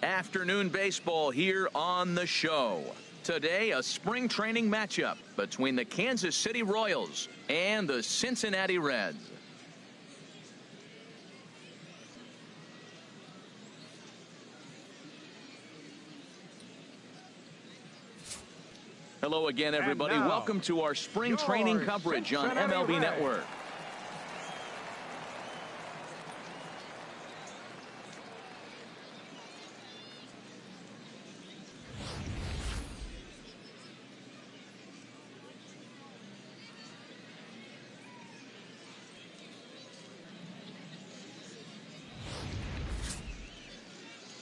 Afternoon baseball here on the show. Today, a spring training matchup between the Kansas City Royals and the Cincinnati Reds. Hello again, everybody. Welcome to our spring training coverage on MLB Network.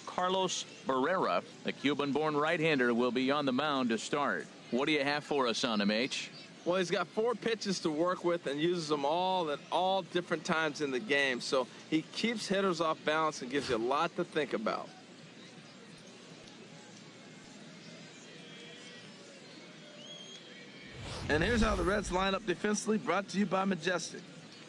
Carlos Barrera, the Cuban-born right-hander, will be on the mound to start. What do you have for us on him, H? Well, he's got 4 pitches to work with and uses them all at all different times in the game. So he keeps hitters off balance and gives you a lot to think about. And here's how the Reds line up defensively, brought to you by Majestic.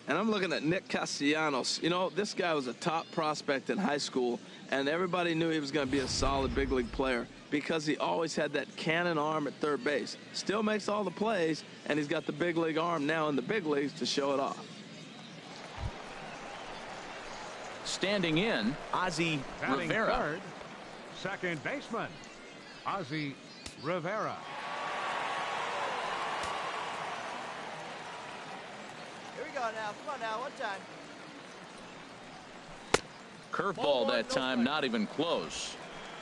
And I'm looking at Nick Castellanos. You know, this guy was a top prospect in high school, and everybody knew he was going to be a solid big league player because he always had that cannon arm at third base. Still makes all the plays, and he's got the big league arm now in the big leagues to show it off. Standing in, Ozzie Rivera. Third, second baseman, Ozzie Rivera. Now, come on now, one time. Curveball that time, not even close.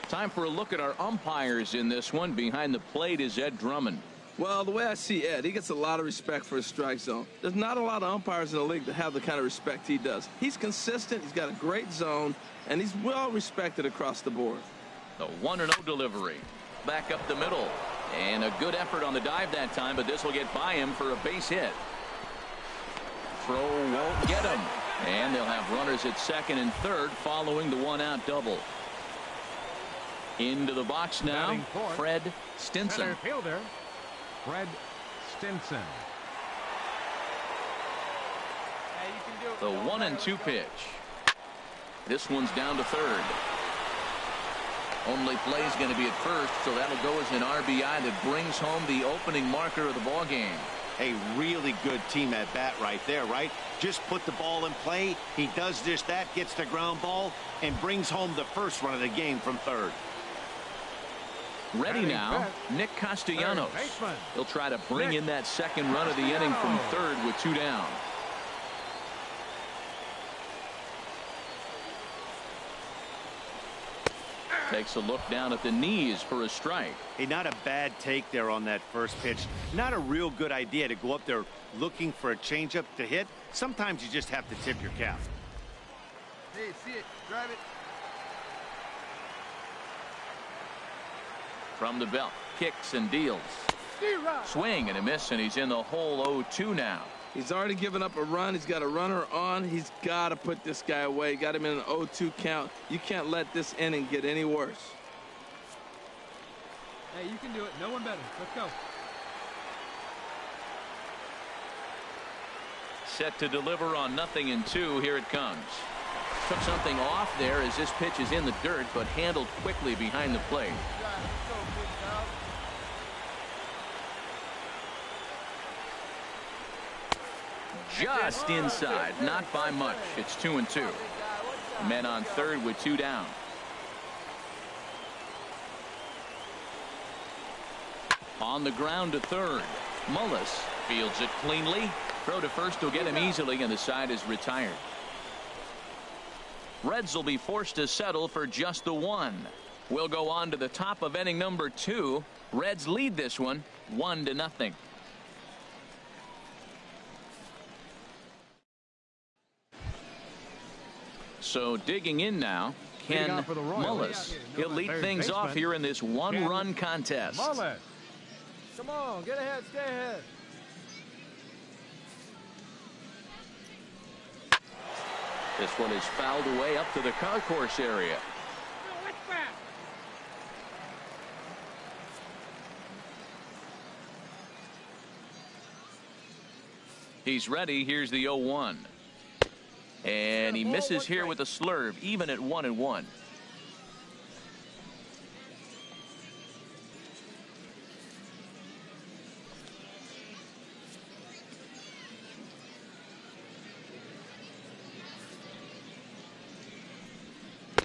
Time for a look at our umpires in this one. Behind the plate is Ed Drummond. Well, the way I see Ed, he gets a lot of respect for his strike zone. There's not a lot of umpires in the league that have the kind of respect he does. He's consistent, he's got a great zone, and he's well respected across the board. The 1-0 delivery. Back up the middle. And a good effort on the dive that time, but this will get by him for a base hit. Throw won't get him, and they'll have runners at second and third following the 1-out double. Into the box now, Fred Stinson. Center fielder, Fred Stinson. The 1-2 pitch. This one's down to third. Only play is going to be at first, so that'll go as an RBI that brings home the opening marker of the ball game. A really good team at bat right there, right? Just put the ball in play. He does just that, gets the ground ball, and brings home the first run of the game from third. Ready now, Nick Castellanos. He'll try to bring in that second run of the inning from third with 2 down. Takes a look down at the knees for a strike. Hey, not a bad take there on that first pitch. Not a real good idea to go up there looking for a changeup to hit. Sometimes you just have to tip your cap. Hey, see it, drive it. From the belt, kicks and deals. Swing and a miss, and he's in the hole 0-2 now. He's already given up a run. He's got a runner on. He's got to put this guy away. Got him in an 0-2 count. You can't let this inning get any worse. Hey, you can do it. No one better. Let's go. Set to deliver on 0-2. Here it comes. Took something off there as this pitch is in the dirt, but handled quickly behind the plate. Just inside, not by much. It's 2-2. Men on third with 2 down. On the ground to third. Mullis fields it cleanly. Throw to first will get him easily, and the side is retired. Reds will be forced to settle for just the 1. We'll go on to the top of inning number 2. Reds lead this one 1-0. So digging in now, Ken Mullis. He'll lead things off here in this 1-run contest. Mullis. Come on, get ahead, stay ahead. This one is fouled away up to the concourse area. He's ready. Here's the 0-1. And he misses here with a slurve, even at 1-1.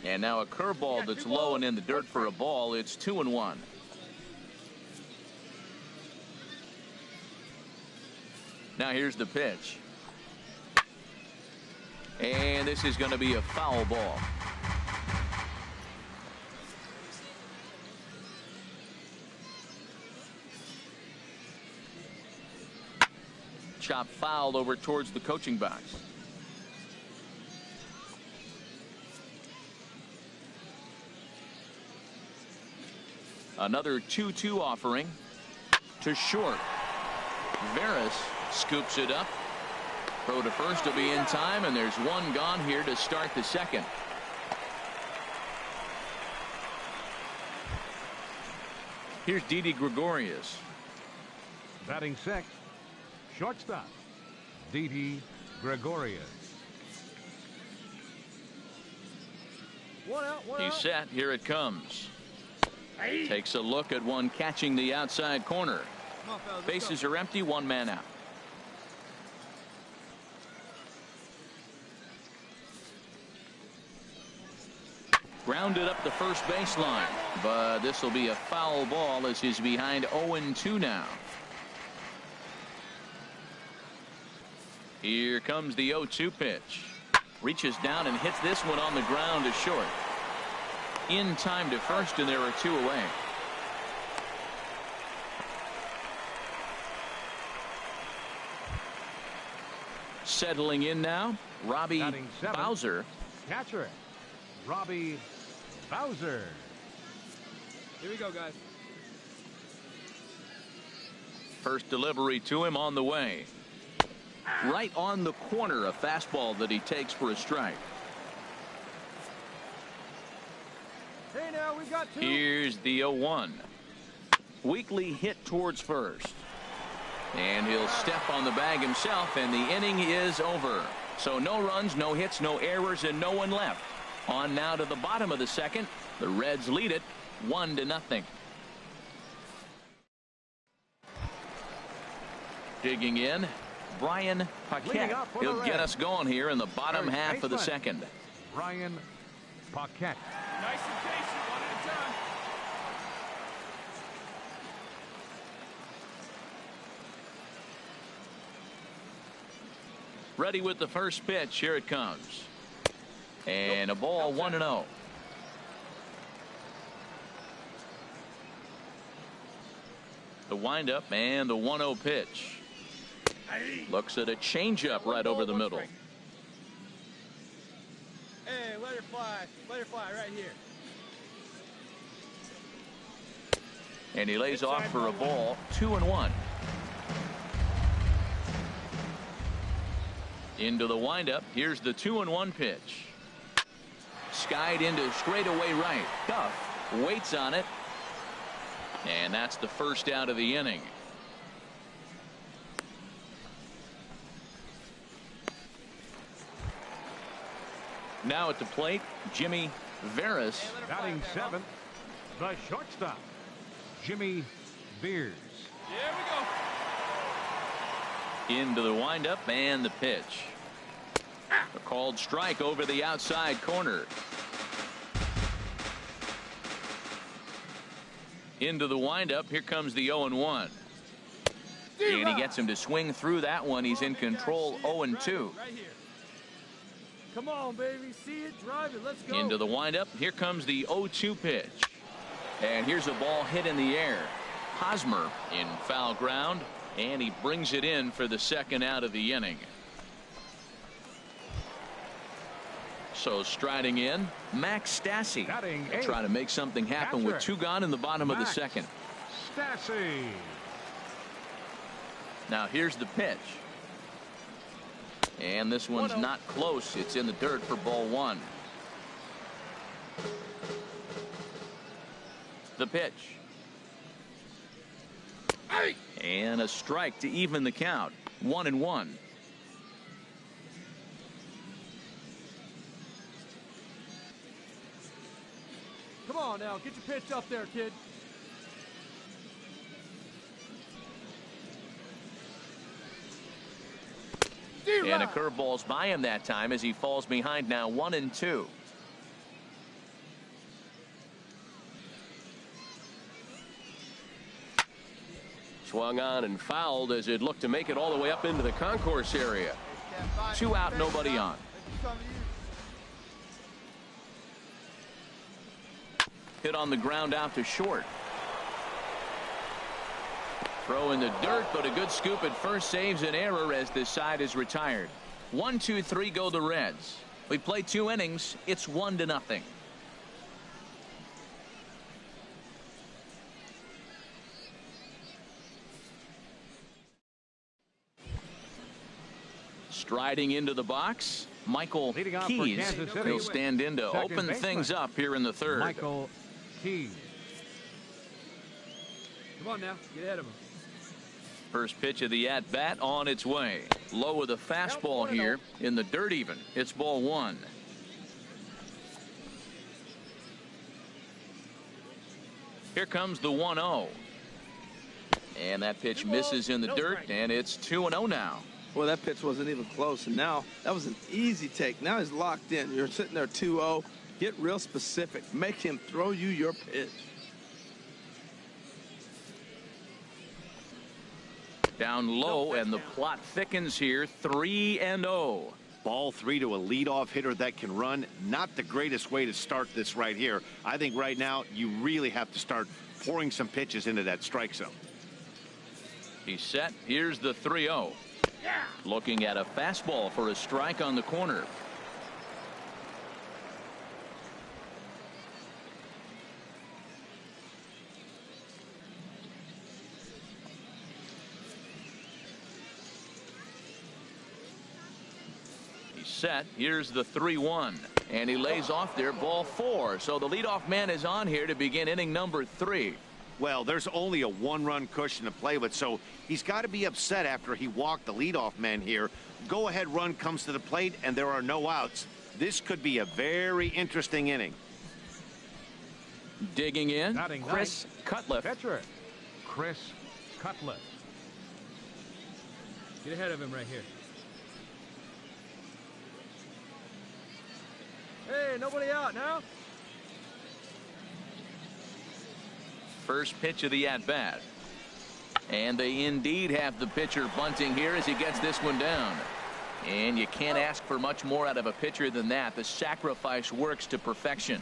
And now a curveball that's low and in the dirt for a ball. It's 2-1. Now here's the pitch. And this is going to be a foul ball. Chop fouled over towards the coaching box. Another 2-2 offering to short. Veras scoops it up. Throw to first will be in time, and there's one gone here to start the second. Here's Didi Gregorius. Batting sixth, shortstop, Didi Gregorius. One out, one He's out. set. Here it comes. Takes a look at one catching the outside corner. Come on, fellas, let's Bases go. are empty. One man out. Grounded up the first baseline, but this will be a foul ball as he's behind 0-2 now. Here comes the 0-2 pitch. Reaches down and hits this one on the ground to short. In time to first, and there are two away. Settling in now, Robbie Batting seventh. Bowser. Catcher, Robbie Bowser. Here we go, guys. First delivery to him on the way. Right on the corner, a fastball that he takes for a strike. Hey, now we got two. Here's the 0-1. Weakly hit towards first. And he'll step on the bag himself, and the inning is over. So no runs, no hits, no errors, and no one left. On now to the bottom of the second. The Reds lead it 1-0. Digging in, Brian Leading Paquette. up for the He'll get Reds. us going here in the bottom Third half of the baseman. second. Brian Paquette. Nice and patient, one at a time. Ready with the first pitch. Here it comes. And a ball 1-0. The windup and the 1-0 pitch. Looks at a changeup right over the middle. Hey, let her fly. Let her fly right here. And he lays off for a ball. 2-1. Into the windup. Here's the 2-1 pitch. Skied into straightaway right. Duff waits on it. And that's the first out of the inning. Now at the plate, Jimmy Veras. Batting seventh, the shortstop, Jimmy Veers. Here we go. Into the windup and the pitch. A called strike over the outside corner. Into the windup. Here comes the 0-1. And he gets him to swing through that one. He's in control. 0-2. Right here. Come on, baby. See it, drive it. Let's go. Into the windup. Here comes the 0-2 pitch. And here's a ball hit in the air. Hosmer in foul ground. And he brings it in for the second out of the inning. So striding in, Max Stassi. Batting They'll eighth. try to make something happen with Catcher. two gone in the bottom of the Max second. Stassi. Now here's the pitch. And this one's 1-0. not close. It's in the dirt for ball one. The pitch. And a strike to even the count. 1-1. Come on now. Get your pitch up there, kid. And a curveball's by him that time as he falls behind now 1-2. Swung on and fouled as it looked to make it all the way up into the concourse area. 2 out, nobody on. Hit on the ground out to short. Throw in the dirt, but a good scoop at first saves an error as this side is retired. 1, 2, 3 go the Reds. We play 2 innings. It's 1-0. Striding into the box, Michael Leading off for Keys. Kansas City. He'll stand in to Second open baseman, things up here in the third. Michael Keys. Come on now. Get ahead of him. First pitch of the at-bat on its way. Low with a fastball here in the dirt even. It's ball 1. Here comes the 1-0. And that pitch misses in the dirt, and it's 2-0 now. Well, that pitch wasn't even close, and now that was an easy take. Now he's locked in. You're sitting there 2-0. Get real specific. Make him throw you your pitch. Down low, and the plot thickens here. 3-0. Ball 3 to a leadoff hitter that can run. Not the greatest way to start this right here. I think right now you really have to start pouring some pitches into that strike zone. He's set. Here's the 3-0. Looking at a fastball for a strike on the corner. He's set. Here's the 3-1. And he lays off there, ball 4. So the leadoff man is on here to begin inning number 3. Well, there's only a 1-run cushion to play with, so he's got to be upset after he walked the leadoff man here. Go-ahead run comes to the plate, and there are no outs. This could be a very interesting inning. Digging in, Batting Chris Cutliff. Pitcher, Chris Cutliff. Get ahead of him right here. Hey, nobody out now. First pitch of the at-bat. And they indeed have the pitcher bunting here as he gets this one down. And you can't ask for much more out of a pitcher than that. The sacrifice works to perfection.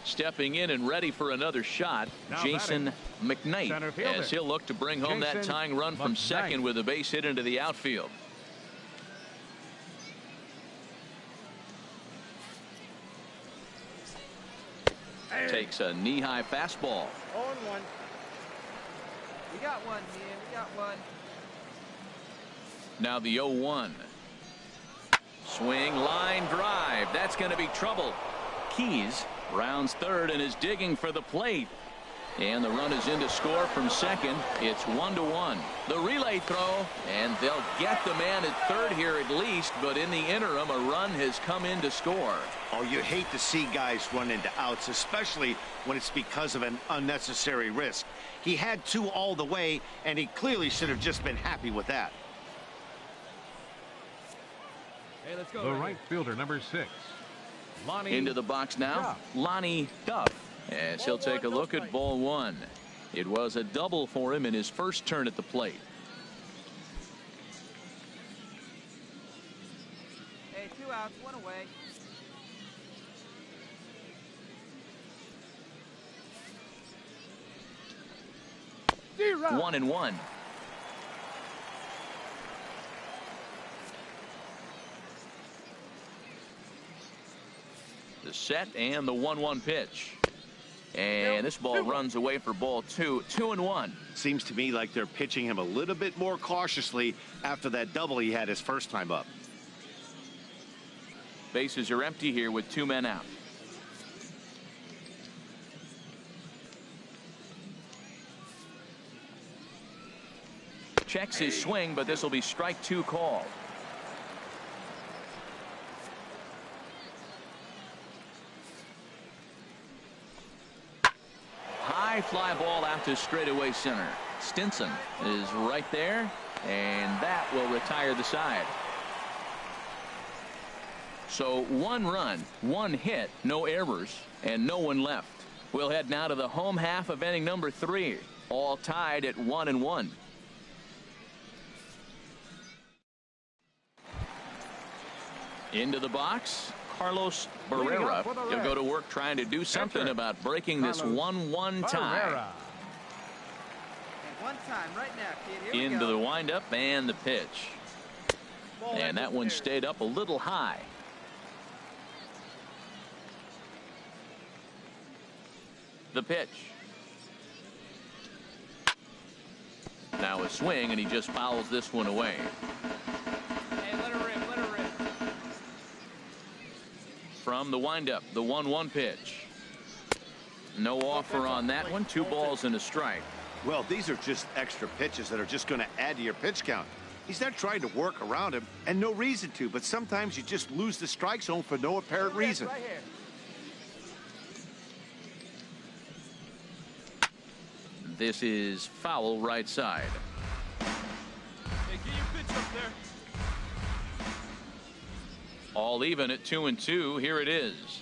Stepping in and ready for another shot, Now Jason McKnight, center fielder. as he'll look to bring home that Jason tying run from McKnight. second with a base hit into the outfield. Takes a knee-high fastball. 0-1. We got one, man. We got one. Now the 0-1. Swing, line drive. That's going to be trouble. Keys rounds third and is digging for the plate. And the run is in to score from second. It's 1-1. The relay throw, and they'll get the man at third here at least, but in the interim, a run has come in to score. Oh, you hate to see guys run into outs, especially when it's because of an unnecessary risk. He had 2 all the way, and he clearly should have just been happy with that. Hey, let's go. The right fielder, number 6. Lonnie. Into the box now, Duff. Lonnie Duff, as he'll take a look at ball 1. It was a double for him in his first turn at the plate. Hey, 2 outs, 1 away. D-Rod. 1-1. The set and the 1-1 pitch. And this ball runs away for ball 2. 2-1. Seems to me like they're pitching him a little bit more cautiously after that double he had his first time up. Bases are empty here with 2 men out. Checks his swing, but this will be strike 2 call. High fly ball out to straightaway center. Stinson is right there, and that will retire the side. So 1 run, 1 hit, no errors, and no one left. We'll head now to the home half of inning number 3. All tied at 1-1. Into the box, Carlos Barrera. He'll go to work trying to do something about breaking this 1-1 tie. One time right now, kid. Here we Into go. the windup and the pitch. And that one stayed up a little high. The pitch. Now a swing, and he just fouls this one away. Hey, let her rip, let her rip. From the windup, the 1-1 pitch. No offer on that one. 2 balls and a strike. Well, these are just extra pitches that are just going to add to your pitch count. He's not trying to work around him, and no reason to, but sometimes you just lose the strike zone for no apparent reason. Right here. This is foul right side. Hey, get your pitch up there. All even at 2-2. Here it is.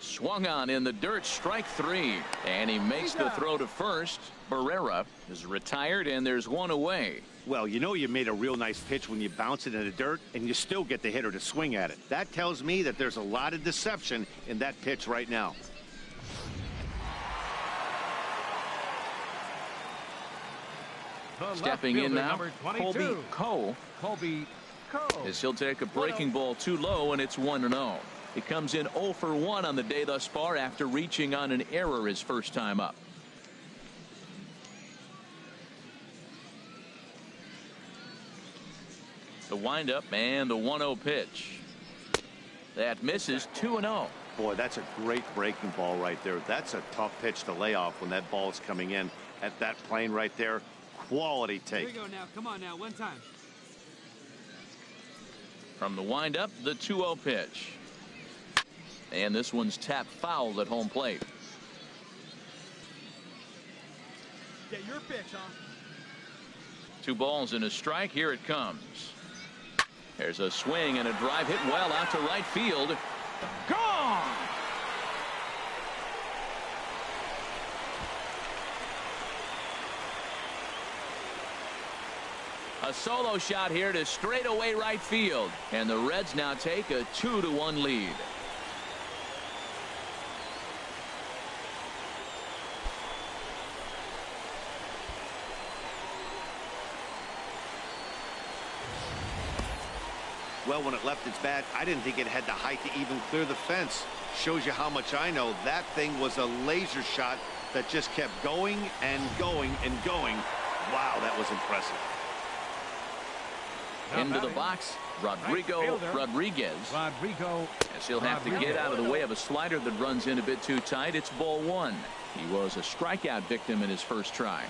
Swung on in the dirt, strike 3. And he makes the throw to first. Barrera is retired, and there's one away. Well, you know you made a real nice pitch when you bounce it in the dirt, and you still get the hitter to swing at it. That tells me that there's a lot of deception in that pitch right now. Stepping in now, Colby Coe. Colby Coe. As he'll take a breaking ball too low, and it's 1-0. He comes in 0 for 1 on the day thus far after reaching on an error his first time up. The windup and the 1-0 pitch. That misses. 2-0. Boy, that's a great breaking ball right there. That's a tough pitch to lay off when that ball is coming in at that plane right there. Quality Here we take. go now. Come on now. One time. From the windup, the 2-0 pitch. And this one's tapped foul at home plate. Get your pitch, huh? 2 balls and a strike. Here it comes. There's a swing and a drive hit well out to right field. Gone! A solo shot here to straightaway right field. And the Reds now take a 2-1 lead. Well, when it left its bat, I didn't think it had the height to even clear the fence. Shows you how much I know. That thing was a laser shot that just kept going and going and going. Wow, that was impressive. Into the box, Rodrigo Rodriguez. Rodrigo. As he'll have to get out of the way of a slider that runs in a bit too tight. It's ball 1. He was a strikeout victim in his first try.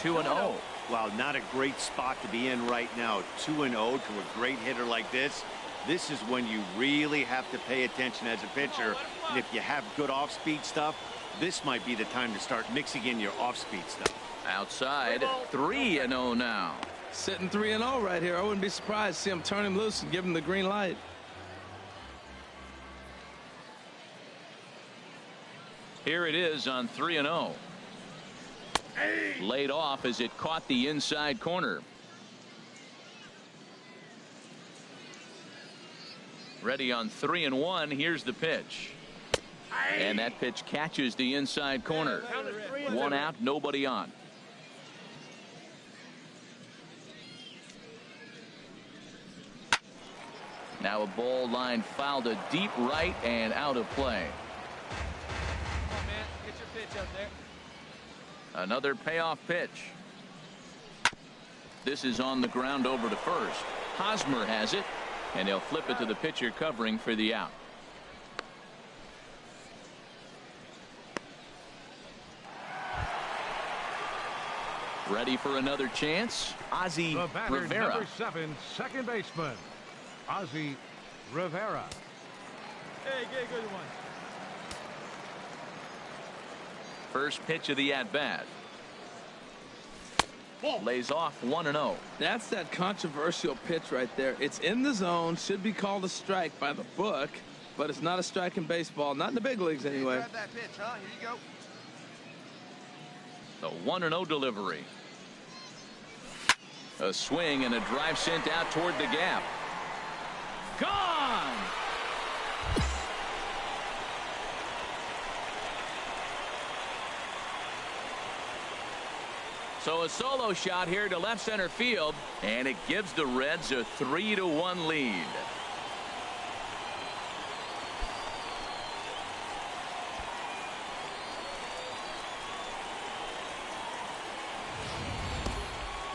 Two and 0. Wow, not a great spot to be in right now. 2-0 to a great hitter like this. This is when you really have to pay attention as a pitcher. And if you have good off-speed stuff, this might be the time to start mixing in your off-speed stuff. Outside, 3-0 now. Sitting 3-0 right here. I wouldn't be surprised to see him turn him loose and give him the green light. Here it is on 3-0. Laid off as it caught the inside corner. Ready on 3-1. Here's the pitch. And that pitch catches the inside corner. 1 out, nobody on. Now a ball line fouled to deep right and out of play. Come on, man. Get your pitch up there. Another payoff pitch. This is on the ground over to first. Hosmer has it, and he'll flip it to the pitcher covering for the out. Ready for another chance? Ozzie The batter, Rivera. number 7, second baseman, Ozzie Rivera. Hey, get a good one. First pitch of the at-bat. Lays off 1-0. That's that controversial pitch right there. It's in the zone, should be called a strike by the book, but it's not a strike in baseball, not in the big leagues anyway. Grab that pitch, huh? Here you go. The 1-0 delivery. A swing and a drive sent out toward the gap. Gone! So a solo shot here to left center field, and it gives the Reds a 3-1 lead.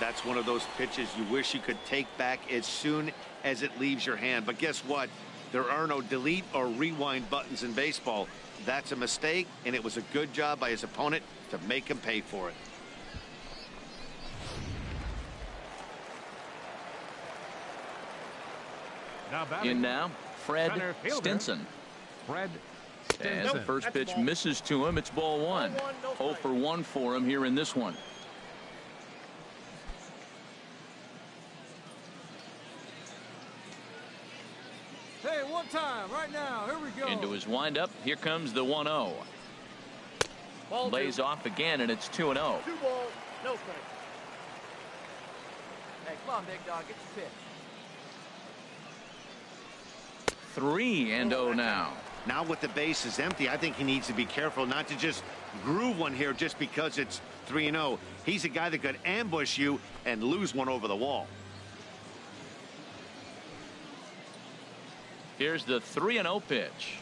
That's one of those pitches you wish you could take back as soon as it leaves your hand. But guess what? There are no delete or rewind buttons in baseball. That's a mistake, and it was a good job by his opponent to make him pay for it. Now batting. In now, Fred Center fielder. Stinson. Fred As Stinson. the first pitch misses to him, it's ball one. 0 for 1 for him here in this one. Hey, one time, right now. Here we go. Into his windup. Here comes the 1-0. Lays off again, and it's 2-0. 2 balls, no strike. Hey, come on, big dog. Get your pitch. 3-0 now. Now with the base is empty, I think he needs to be careful not to just groove one here just because it's 3-0. He's a guy that could ambush you and lose one over the wall. Here's the 3-0 pitch.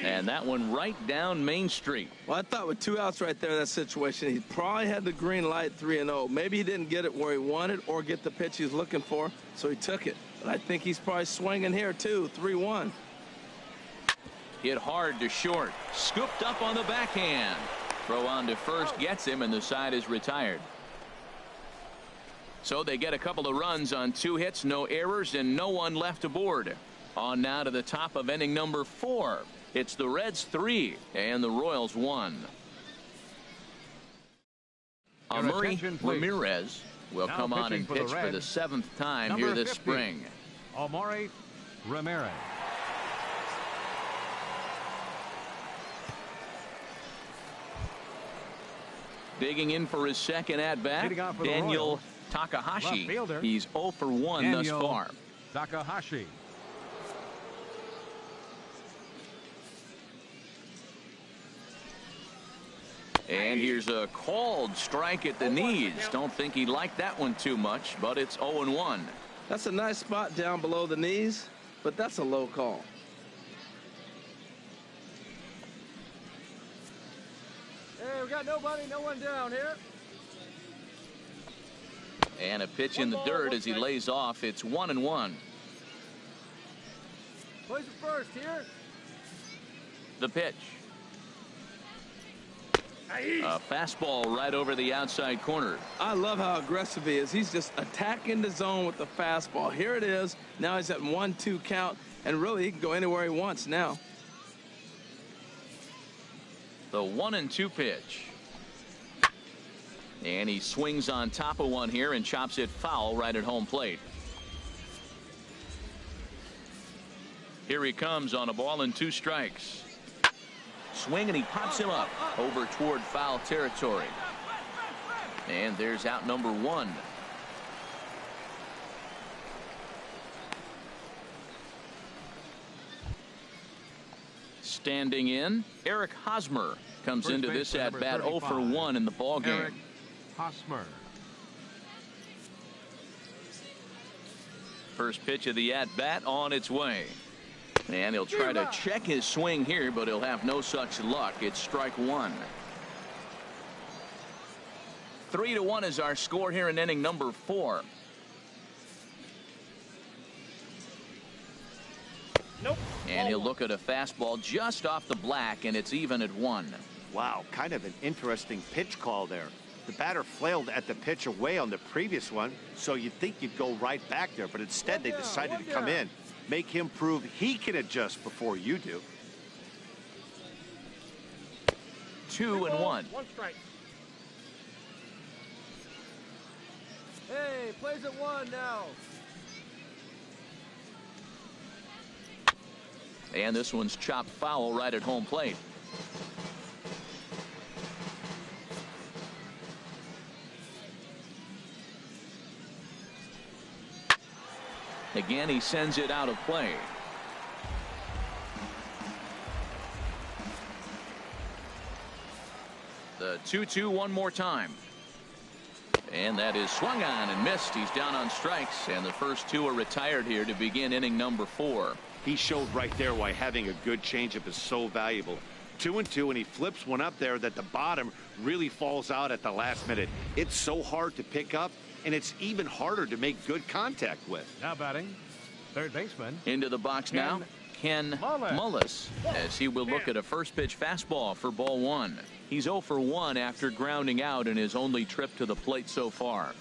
And that one right down Main Street. Well, I thought with 2 outs right there in that situation, he probably had the green light 3-0. Maybe he didn't get it where he wanted or get the pitch he was looking for, so he took it. But I think he's probably swinging here, too, 3-1. Hit hard to short. Scooped up on the backhand. Throw on to first gets him, and the side is retired. So they get a couple of runs on 2 hits, no errors, and no one left aboard. On now to the top of inning number 4. It's the Reds 3 and the Royals 1. Amuri attention, please. Ramirez will Now come on pitching and for the pitch for the Reds, 7th time number here this 50. spring. Amuri Ramirez. Digging in for his second at-bat, Leading off for the Daniel Royals, Takahashi. left fielder, He's 0 for 1 thus Daniel far. Takahashi. And here's a called strike at the knees. Don't think he liked that one too much, but it's 0-1. That's a nice spot down below the knees, but that's a low call. Hey, we got nobody, no one down here. And a pitch in the dirt as he lays off. It's 1-1. Plays it first here. The pitch. A fastball right over the outside corner. I love how aggressive he is. He's just attacking the zone with the fastball. Here it is. Now he's at 1-2 count, and really he can go anywhere he wants now. The 1-2 pitch. And he swings on top of one here and chops it foul right at home plate. Here he comes on a ball and 2 strikes. Swing, and he pops him up over toward foul territory. And there's out number 1. Standing in, Eric Hosmer comes First into this baseman, at bat number 0 for 35, 1 in the ball game. Eric Hosmer. First pitch of the at bat on its way. And he'll try to check his swing here, but he'll have no such luck. It's strike 1. 3-1 is our score here in inning number 4. Nope. And he'll look at a fastball just off the black, and it's even at 1. Wow, kind of an interesting pitch call there. The batter flailed at the pitch away on the previous one, so you'd think you'd go right back there, but instead they decided to come in. Make him prove he can adjust before you do. 2-1. 1 strike. Hey, plays at 1 now. And this one's chopped foul right at home plate. Again, he sends it out of play. The 2-2 one more time. And that is swung on and missed. He's down on strikes, and the first 2 are retired here to begin inning number 4. He showed right there why having a good changeup is so valuable. 2-2, and he flips one up there that the bottom really falls out at the last minute. It's so hard to pick up, and it's even harder to make good contact with. Now batting, third baseman. Into the box now, Ken Mullis, as he will look at a first pitch fastball for ball 1. He's 0 for 1 after grounding out in his only trip to the plate so far.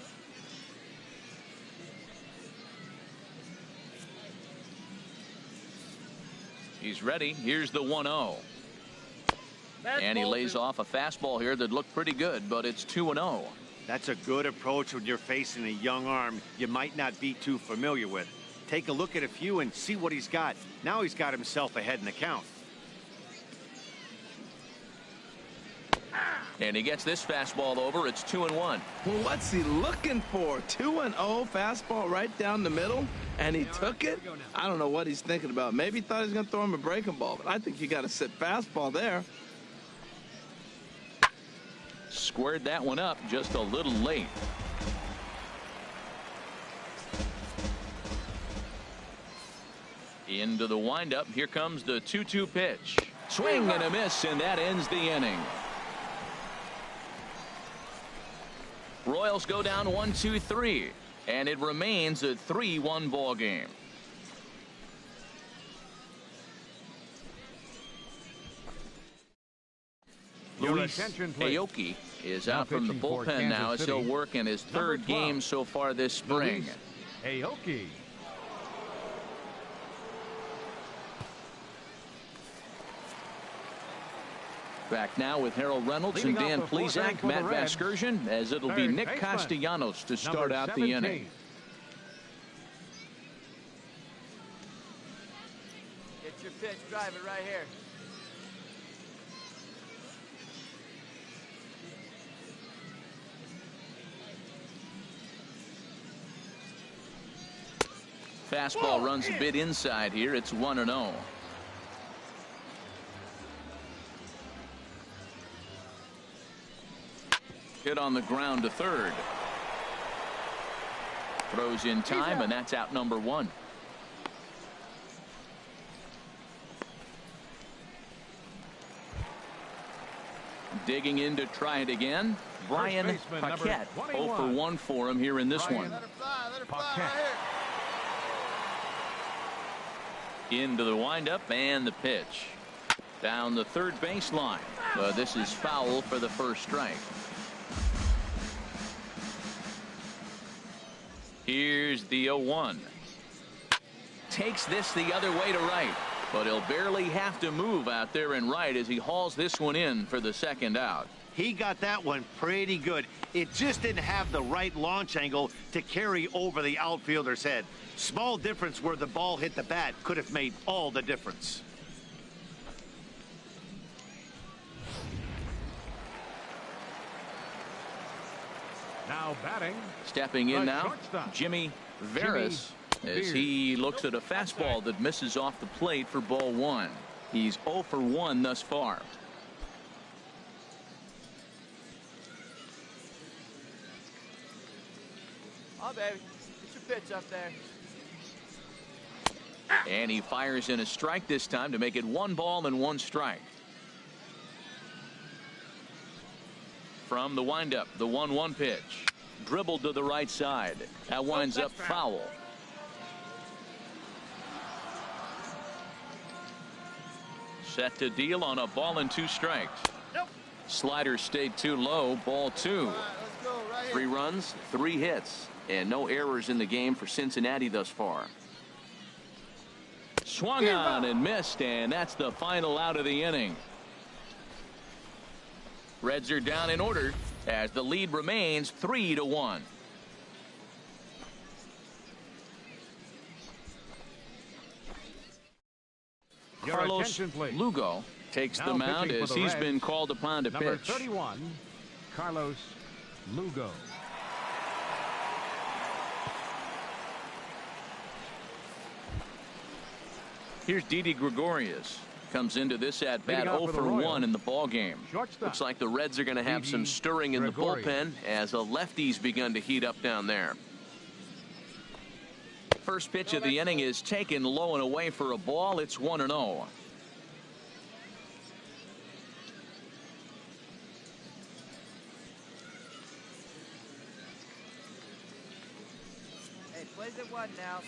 He's ready. Here's the 1-0. And he lays off a fastball here that looked pretty good, but it's 2-0. That's a good approach when you're facing a young arm you might not be too familiar with. Take a look at a few and see what he's got. Now he's got himself ahead in the count. And he gets this fastball over. It's 2-1. Well, what's he looking for? 2-0 fastball right down the middle, and he took it. I don't know what he's thinking about. Maybe he thought he was going to throw him a breaking ball, but I think you got to sit fastball there. Squared that one up just a little late. Into the windup. Here comes the 2-2 pitch. Swing and a miss, and that ends the inning. Royals go down 1-2-3, and it remains a 3-1 ball game. Luis Aoki is out from the bullpen now as he'll work in his third game so far this spring. Aoki. Back now with Harold Reynolds and Dan Plesac, Matt Vasgersian, as it'll be Nick Castellanos to start out the inning. Get your pitch, drive it right here. Fastball runs a bit inside here. It's 1-0. Hit on the ground to third. Throws in time, and that's out number 1. Digging in to try it again. Brian Paquette. 0 for 1 for him here in this one. Let her fly right here. Into the windup and the pitch. Down the third baseline. This is foul for the first strike. Here's the 0-1. Takes this the other way to right, but he'll barely have to move out there in right as he hauls this one in for the second out. He got that one pretty good. It just didn't have the right launch angle to carry over the outfielder's head. Small difference where the ball hit the bat could have made all the difference. Now batting. Stepping in now, Jimmy Veras, as he looks at a fastball that misses off the plate for ball 1. He's 0 for 1 thus far. Oh, baby. Get your pitch up there. And he fires in a strike this time to make it 1 ball and 1 strike. From the windup, the 1-1 pitch. Dribbled to the right side. That winds up foul. Set to deal on a ball and 2 strikes. Slider stayed too low. Ball 2. 3 runs, 3 hits, and no errors in the game for Cincinnati thus far. Swung on and missed, and that's the final out of the inning. Reds are down in order as the lead remains 3-1. Your Carlos attention, please. Lugo takes Now the mound pitching for as the he's Reds, been called upon to Number pitch. 31, Carlos Lugo. Here's Didi Gregorius. Comes into this at bat Leading off 0 for the for Royals, 1 in the ball game. Shortstop. Looks like the Reds are going to have Didi some stirring in the Gregorius. bullpen as a lefty's begun to heat up down there. First pitch of the inning is taken low and away for a ball. It's 1-0. Hey, plays at 1 now.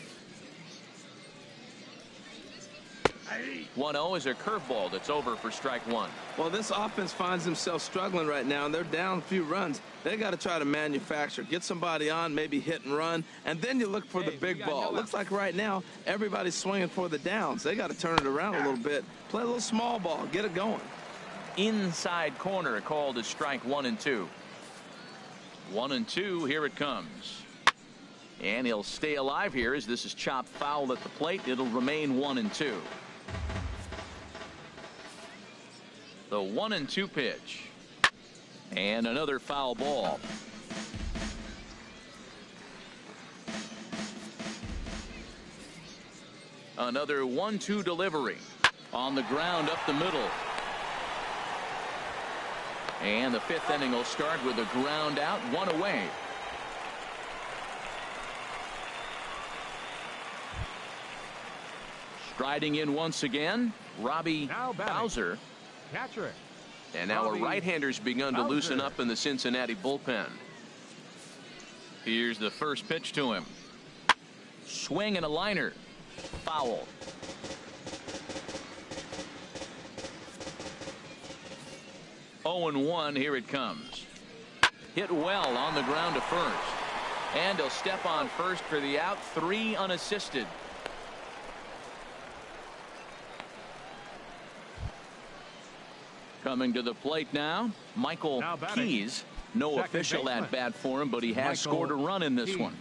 1-0 is a curveball that's over for strike 1. Well, this offense finds themselves struggling right now, and they're down a few runs. They got to try to manufacture, get somebody on, maybe hit and run, and then you look for the big ball. Looks like right now everybody's swinging for the downs. They got to turn it around a little bit, play a little small ball, get it going. Inside corner called as strike 1 and 2. 1 and 2. Here it comes. And he'll stay alive here as this is chopped foul at the plate. It'll remain 1 and 2. The 1 and 2 pitch. And another foul ball. Another 1-2 delivery. On the ground up the middle. And the 5th inning will start with a ground out, 1 away. Striding in once again, Robbie Now batting. Bowser. Catcher. And now Robbie a right-hander's begun to loosen up in the Cincinnati bullpen. Here's the first pitch to him. Swing and a liner. Foul. Oh and 1. Here it comes. Hit well on the ground to first. And he'll step on first for the out. 3 unassisted. Coming to the plate now, Michael Now batting. Keys. No Second official baseman. at bat for him, but he has Michael scored a run in this Keys. one.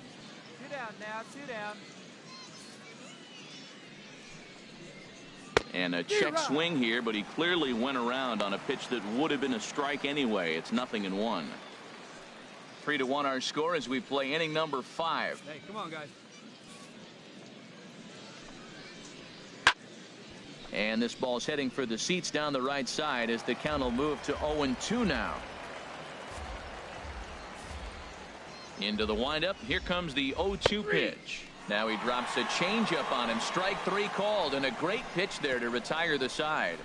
2 down now, 2 down. And a check swing here, but he clearly went around on a pitch that would have been a strike anyway. It's 0-1. 3-1 our score as we play inning number 5. Hey, come on, guys. And this ball's heading for the seats down the right side as the count will move to 0-2 now. Into the windup. Here comes the 0-2 pitch. Now he drops a changeup on him. Strike 3 called, and a great pitch there to retire the side.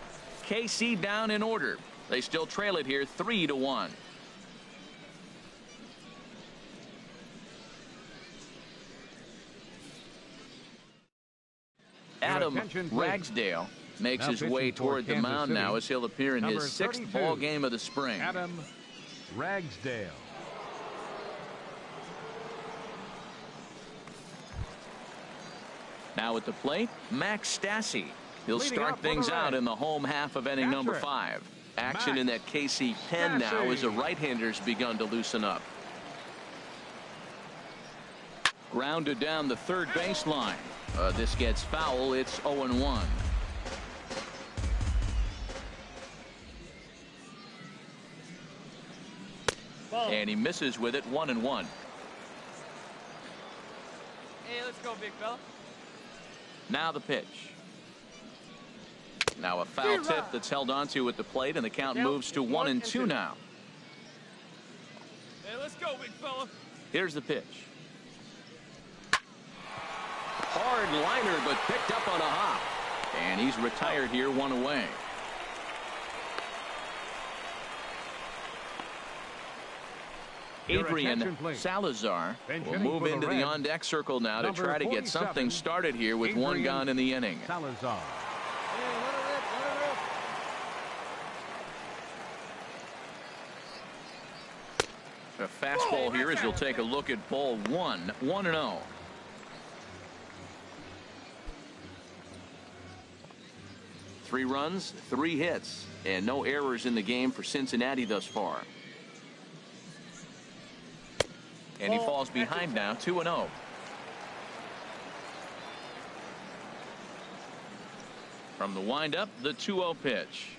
KC down in order. They still trail it here 3-1. Adam attention, please. Ragsdale makes Now his pitching way for toward the Kansas mound City, now as he'll appear in number his 6th 32, ball game of the spring. Adam Ragsdale. Now at the plate, Max Stassi. He'll Leading start off for things the out Reds. in the home half of inning number Catcher. 5. Action Max in that KC pen now as the Stassi. right-hander's begun to loosen up. Grounded down the third baseline. This gets foul. It's 0-1. And he misses with it. 1-1. Hey, let's go, big fella. Now the pitch. Now a foul tip that's held onto at the plate, and the count moves to 1-2 now. Hey, let's go, big fella. Here's the pitch. Hard liner, but picked up on a hop. And he's retired here, 1 away. Your Adrian attention, please. Salazar Bench will hitting move for the into the Reds. on-deck circle now to Number try to get 47, something started here with 1 Adrian gone in the inning. Salazar. Hey, let her rip, let her rip. A fastball here as he'll take a look at ball 1. 1-0. Three runs, 3 hits, and no errors in the game for Cincinnati thus far. And he falls behind now, 2-0. From the windup, the 2-0 pitch.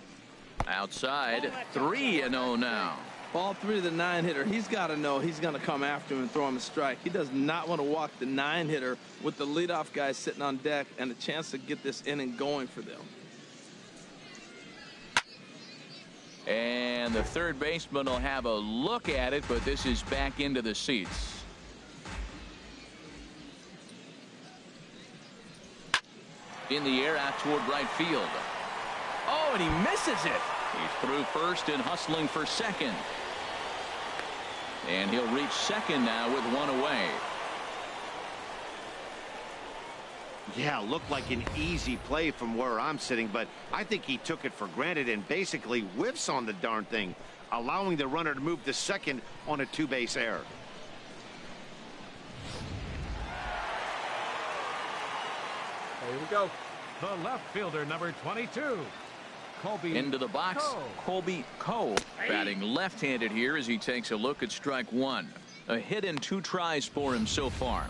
Outside, 3-0 now. Ball 3 to the 9-hitter. He's got to know he's going to come after him and throw him a strike. He does not want to walk the 9-hitter with the leadoff guy sitting on deck and a chance to get this inning going for them. And the third baseman will have a look at it, but this is back into the seats. In the air out toward right field. Oh, and he misses it. He's through first and hustling for second. And he'll reach second now with one away. Yeah, looked like an easy play from where I'm sitting, but I think he took it for granted and basically whiffs on the darn thing, allowing the runner to move to second on a 2-base error. Here we go. The left fielder, number 22. Colby Into the box, Coe. Colby Coe, batting left-handed here as he takes a look at strike one. A hit in 2 tries for him so far.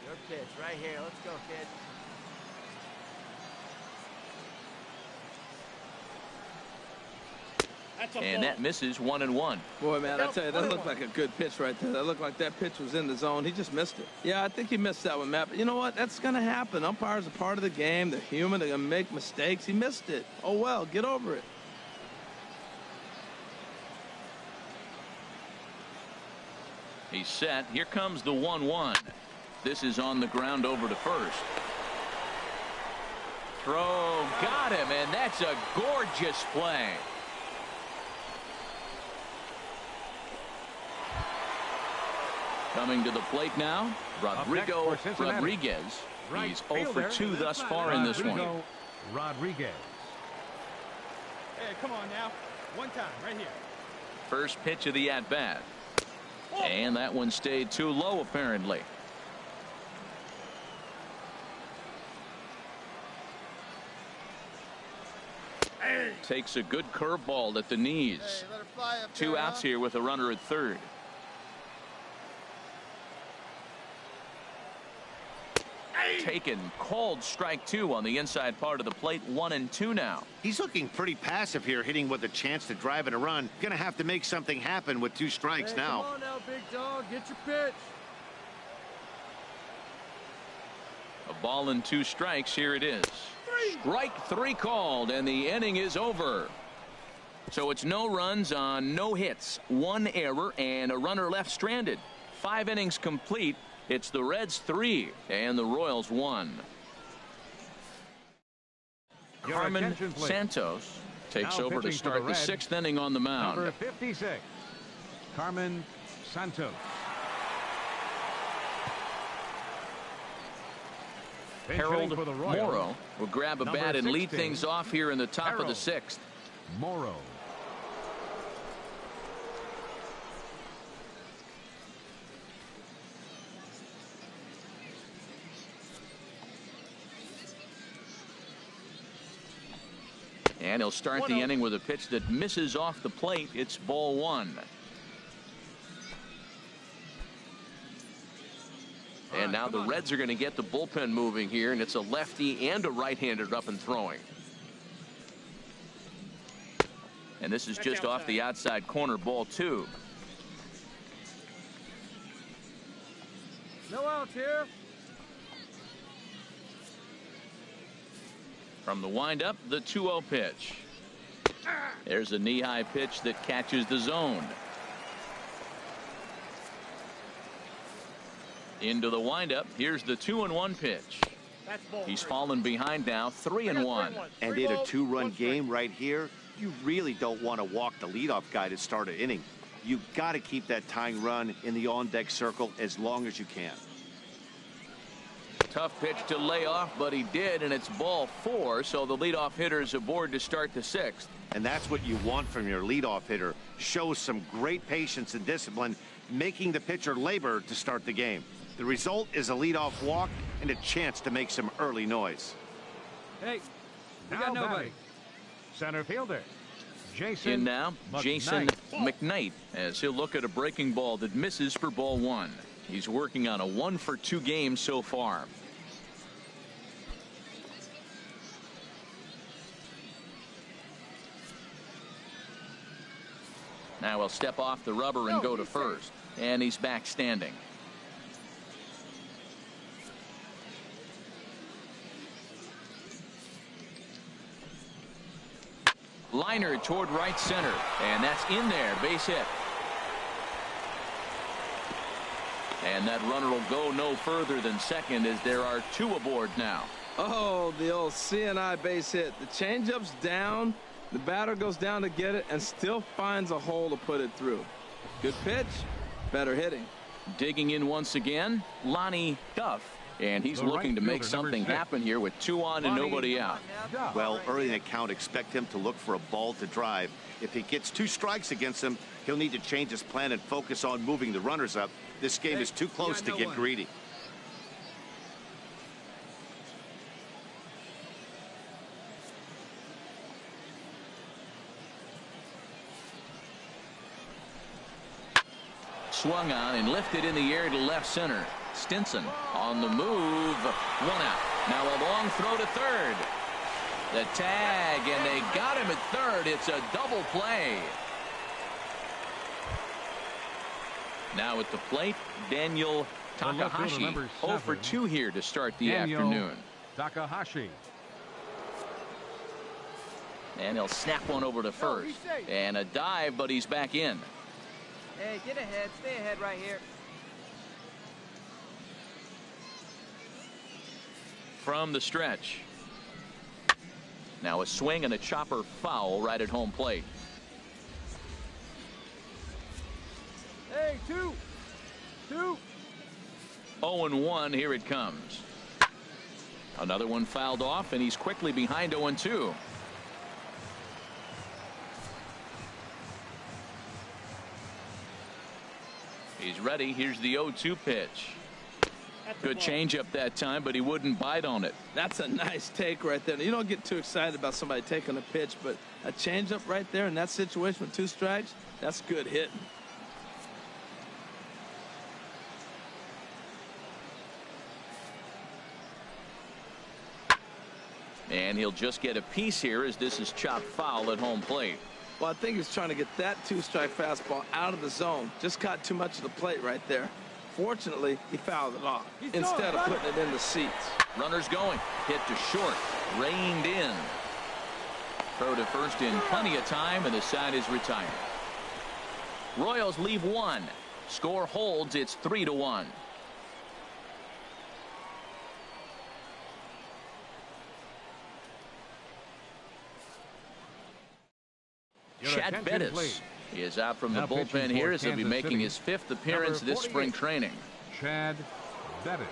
Your pitch right here. Let's go, kid. And that misses 1-1. Boy, man, I tell you, that looked like a good pitch right there. That looked like that pitch was in the zone. He just missed it. Yeah, I think he missed that one, Matt. But you know what? That's going to happen. Umpires are part of the game. They're human. They're going to make mistakes. He missed it. Oh, well, get over it. He's set. Here comes the 1-1. This is on the ground over to first. Throw, got him, and that's a gorgeous play. Coming to the plate now, Rodrigo Rodriguez. He's 0 for 2 thus far in this one. Rodriguez. Hey, come on now. One time, right here. First pitch of the at-bat. And that one stayed too low, apparently. Takes a good curveball at the knees. Hey, let her fly up 2 there, outs huh? here with a runner at third. Taken, called strike 2 on the inside part of the plate. 1-2 now. He's looking pretty passive here, hitting with a chance to drive in a run. Gonna have to make something happen with 2 strikes Hey, now. Come on now, big dog. Get your pitch. A ball and 2 strikes. Here it is. Strike 3 called, and the inning is over. So it's no runs on no hits, 1 error, and a runner left stranded. 5 innings complete. It's the Reds 3 and the Royals 1. Your Carmen attention, please. Santos takes Now over to pitching for start the the Reds, 6th inning on the mound. Number 56. Carmen Santos. Pinch hitting Harold for the Royals, Morrow will grab a number bat and lead 16, things off here in the top of the Harold 6th. Morrow. And he'll start the inning with a pitch that misses off the plate. It's ball 1. And now the Reds are going to get the bullpen moving here, and it's a lefty and a right-hander up and throwing. And this is just off the outside corner, ball 2. No outs here. From the windup, the 2-0 pitch. There's a knee-high pitch that catches the zone. Into the windup. Here's the 2-1 pitch. He's fallen behind now, 3-1. And in a 2-run game right here, you really don't want to walk the leadoff guy to start an inning. You've got to keep that tying run in the on-deck circle as long as you can. Tough pitch to lay off, but he did, and it's ball 4, so the leadoff hitter is aboard to start the 6th. And that's what you want from your leadoff hitter. Shows some great patience and discipline, making the pitcher labor to start the game. The result is a leadoff walk and a chance to make some early noise. Hey, we Now got nobody. batting, center fielder Jason In now, McKnight. Jason McKnight, as he'll look at a breaking ball that misses for ball one. He's working on a 1-for-2 game so far. Now he'll step off the rubber and go to first. And he's back standing. Liner toward right center. And that's in there. Base hit. And that runner will go no further than second as there are two aboard now. Oh, the old CNI base hit. The changeup's down. The batter goes down to get it and still finds a hole to put it through. Good pitch. Better hitting. Digging in once again, Lonnie Duff. And he's looking to make something happen here with 2 on and nobody out. Well, early in the count, expect him to look for a ball to drive. If he gets 2 strikes against him, he'll need to change his plan and focus on moving the runners up. This game is too close to get greedy. Swung on and lifted in the air to left center. Stinson on the move. 1 out. Now a long throw to third. The tag, and they got him at third. It's a double play. Now at the plate, Daniel Takahashi. 0 for 2 here to start the afternoon. Takahashi. And he'll snap one over to first. And a dive, but he's back in. Hey, get ahead. Stay ahead right here. From the stretch. Now a swing and a chopper foul right at home plate. Hey, 2. 0-1, here it comes. Another one fouled off, and he's quickly behind 0-2. He's ready. Here's the 0-2 pitch. Good changeup that time, but he wouldn't bite on it. That's a nice take right there. You don't get too excited about somebody taking a pitch, but a changeup right there in that situation with 2 strikes, that's good hitting. And he'll just get a piece here as this is chopped foul at home plate. Well, I think he's trying to get that 2-strike fastball out of the zone. Just caught too much of the plate right there. Fortunately, he fouled it off instead of putting it in the seats. Runners going. Hit to short. Reined in. Throw to first in plenty of time, and the side is retired. Royals leave 1. Score holds. It's 3-1. Chad Bettis is out from the bullpen here as he'll be making his 5th appearance this spring training. Chad Bettis.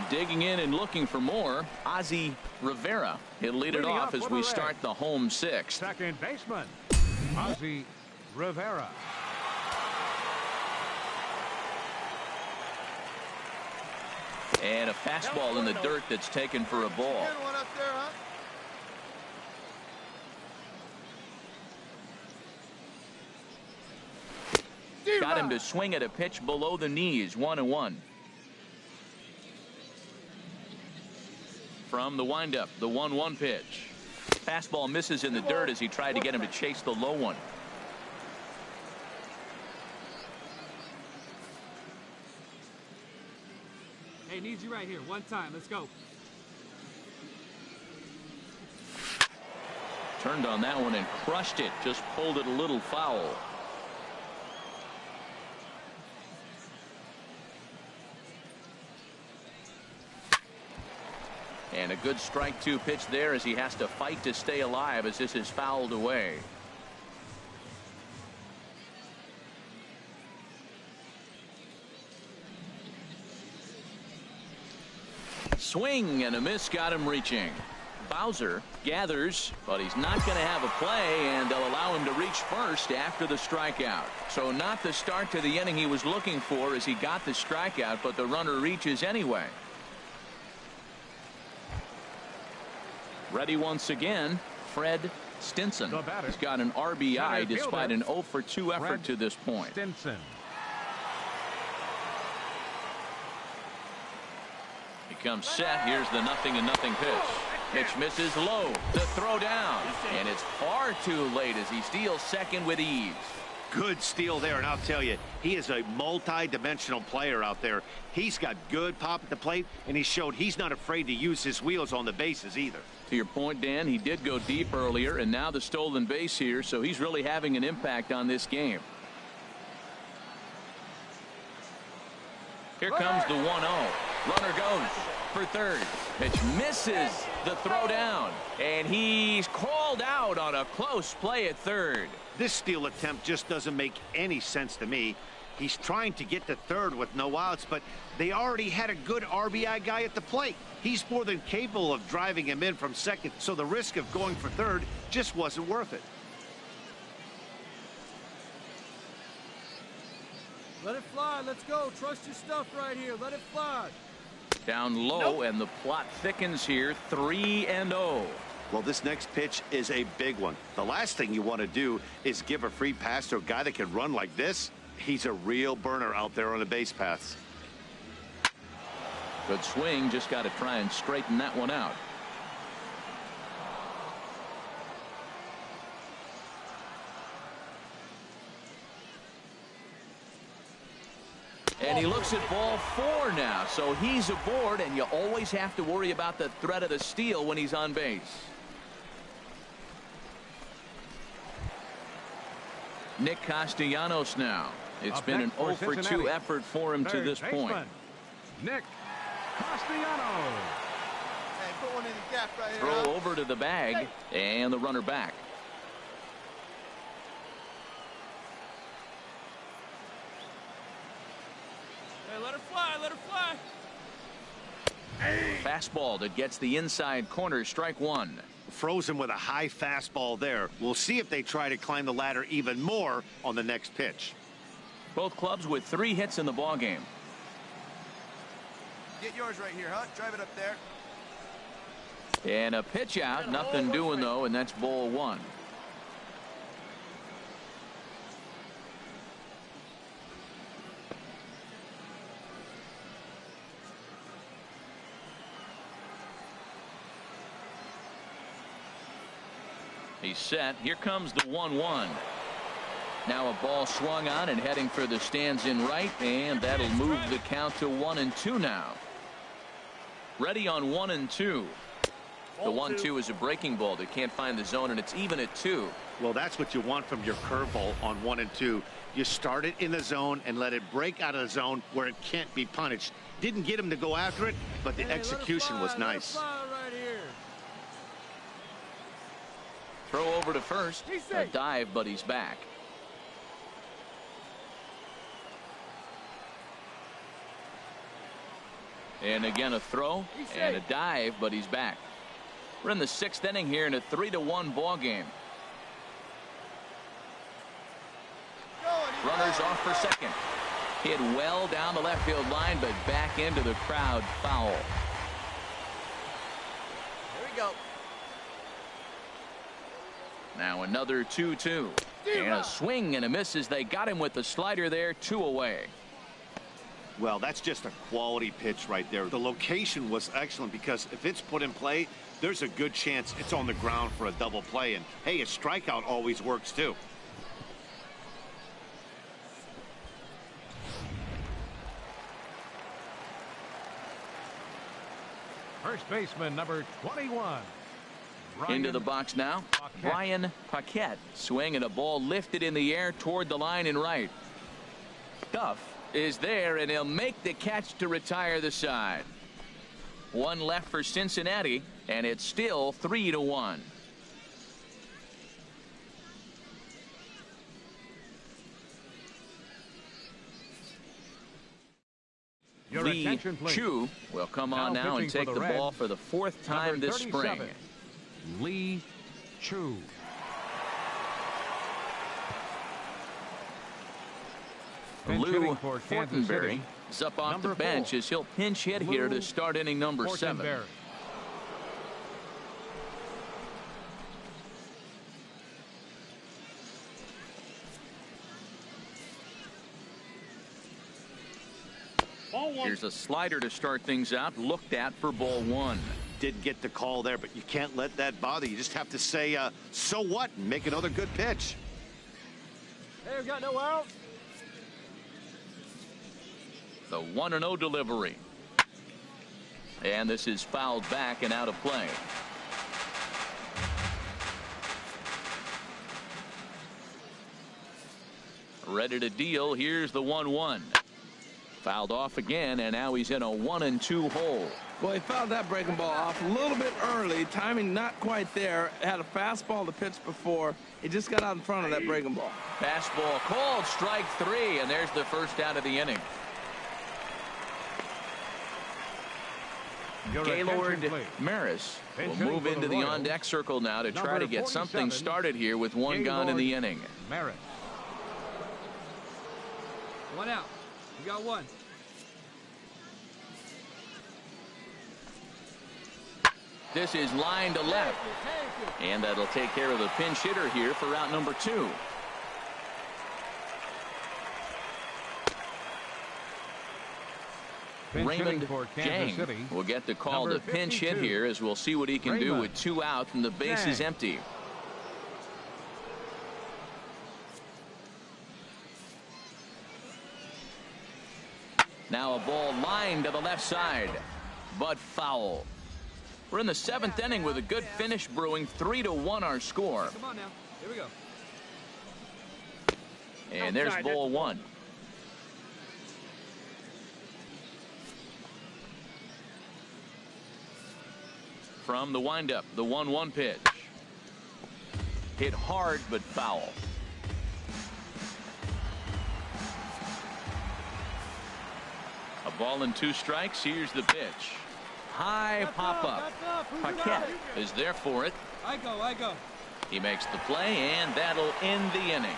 Digging in and looking for more, Ozzie Rivera. He'll lead it off as we start the home 6th. Second baseman, Ozzie Rivera. And a fastball in the dirt that's taken for a ball. Got him to swing at a pitch below the knees. 1-1. From the windup, the 1-1 pitch. Fastball misses in the dirt as he tried to get him to chase the low one. Hey, needs you right here. One time. Let's go. Turned on that one and crushed it. Just pulled it a little foul. And a good strike 2 pitch there as he has to fight to stay alive as this is fouled away. Swing and a miss got him reaching. Bowser gathers, but he's not going to have a play, and they'll allow him to reach first after the strikeout. So not the start to the inning he was looking for as he got the strikeout, but the runner reaches anyway. Ready once again Fred Stinson. The batter, He's got an RBI center despite fielder, an 0 for 2 effort Fred to this point. Stinson. He comes set. Here's the 0-0 pitch. Pitch misses low. The throw down. And it's far too late as he steals second with ease. Good steal there, and I'll tell you, he is a multi-dimensional player out there. He's got good pop at the plate, and he showed he's not afraid to use his wheels on the bases either. To your point, Dan, he did go deep earlier, and now the stolen base here, so he's really having an impact on this game. Here comes the 1-0. Runner goes for third. Pitch misses the throw down, and he's called out on a close play at third. This steal attempt just doesn't make any sense to me. He's trying to get to third with no outs, but they already had a good RBI guy at the plate. He's more than capable of driving him in from second, so the risk of going for third just wasn't worth it. Let it fly. Let's go. Trust your stuff right here. Let it fly. Down low, and the plot thickens here. 3-0. Well, this next pitch is a big one. The last thing you want to do is give a free pass to a guy that can run like this. He's a real burner out there on the base paths. Good swing. Just got to try and straighten that one out. And he looks at ball 4 now, so he's aboard, and you always have to worry about the threat of the steal when he's on base. Nick Castellanos now. It's been an 0 for 2 effort for him to this point. Nick Castellanos. Hey, put one in the gap right here. Throw over to the bag, and the runner back. Hey, let her fly. Let her fly. Fastball that gets the inside corner. Strike one. Frozen with a high fastball there. We'll see if they try to climb the ladder even more on the next pitch. Both clubs with 3 hits in the ballgame. Get yours right here, huh? Drive it up there. And a pitch out. Nothing doing, though, and that's ball 1. He's set. Here comes the 1-1. Now a ball swung on and heading for the stands in right, and that'll move the count to 1-2 now. Ready on 1-2. The 1-2 is a breaking ball that can't find the zone, and it's even at 2. Well, that's what you want from your curveball on 1 and 2. You start it in the zone and let it break out of the zone where it can't be punished. Didn't get him to go after it, but the execution was nice. Right here. Throw over to first. A dive, but he's back. And again a throw and a dive, but he's back. We're in the 6th inning here in a 3-1 ball game. Runners off for second. Hit well down the left field line, but back into the crowd. Foul. Here we go. Now another 2-2. And a swing and a miss as they got him with the slider there. 2 away. Well, that's just a quality pitch right there. The location was excellent because if it's put in play, there's a good chance it's on the ground for a double play. And hey, a strikeout always works too. First baseman number 21. Into the box now. Brian Paquette. Swing and a ball lifted in the air toward the line in right. Duff is there, and he'll make the catch to retire the side. 1 left for Cincinnati, and it's still 3-1. Lee Chu will come on now and take the ball for the 4th time this spring. Lee Chu. Lou Fortenberry is up off the bench as he'll pinch hit here to start inning number 7. Here's a slider to start things out, looked at for ball one. Didn't get the call there, but you can't let that bother you. Just have to say, so what, and make another good pitch. Hey, we got no outs. The 1-0 delivery. And this is fouled back and out of play. Ready to deal. Here's the 1-1. Fouled off again, and now he's in a 1-2 hole. Well, he fouled that breaking ball off a little bit early. Timing not quite there. Had a fastball to pitch before. He just got out in front of that breaking ball. Fastball called, strike three, and there's the first out of the inning. Gaylord Maris will move into the on-deck circle now to try to get something started here with one gone in the inning. Maris. One out. You got one. This is line to left. And that'll take care of the pinch hitter here for out number 2. Raymond Jang will get the call to pinch hit here, as we'll see what he can do with 2 outs and the base is empty. Now a ball lined to the left side, but foul. We're in the 7th inning with a good finish brewing. 3-1 our score. Come on now. Here we go. And there's ball 1. From the windup, the 1-1 pitch. Hit hard but foul. A ball and 2 strikes. Here's the pitch. High pop up. Paquette is there for it. I go. He makes the play, and that'll end the inning.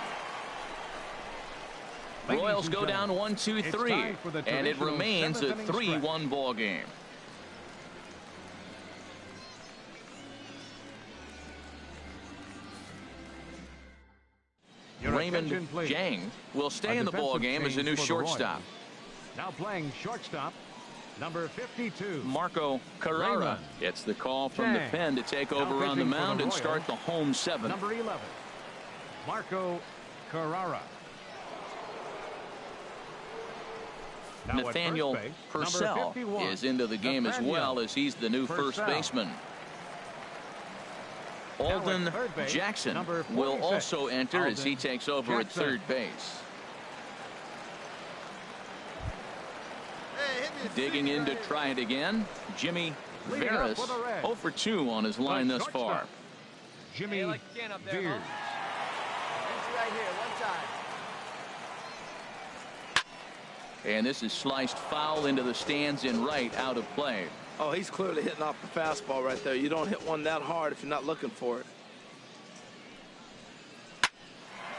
Royals go down 1-2-3, and it remains a 3-1 ball game. Raymond Jang will stay in the ball game as a new shortstop. Now playing shortstop, number 52. Marco Carrera gets the call from the pen to take over on the mound and start the home 7th. Number 11, Marco Carrera. Now Nathaniel Purcell is into the game as well, as he's the new first baseman. Alden Jackson will also enter as he takes over at third base. Digging in to try it again, Jimmy Veras, 0 for 2 on his line thus far. Jimmy Veers. Right here, one time. And this is sliced foul into the stands in right, out of play. Oh, he's clearly hitting off the fastball right there. You don't hit one that hard if you're not looking for it.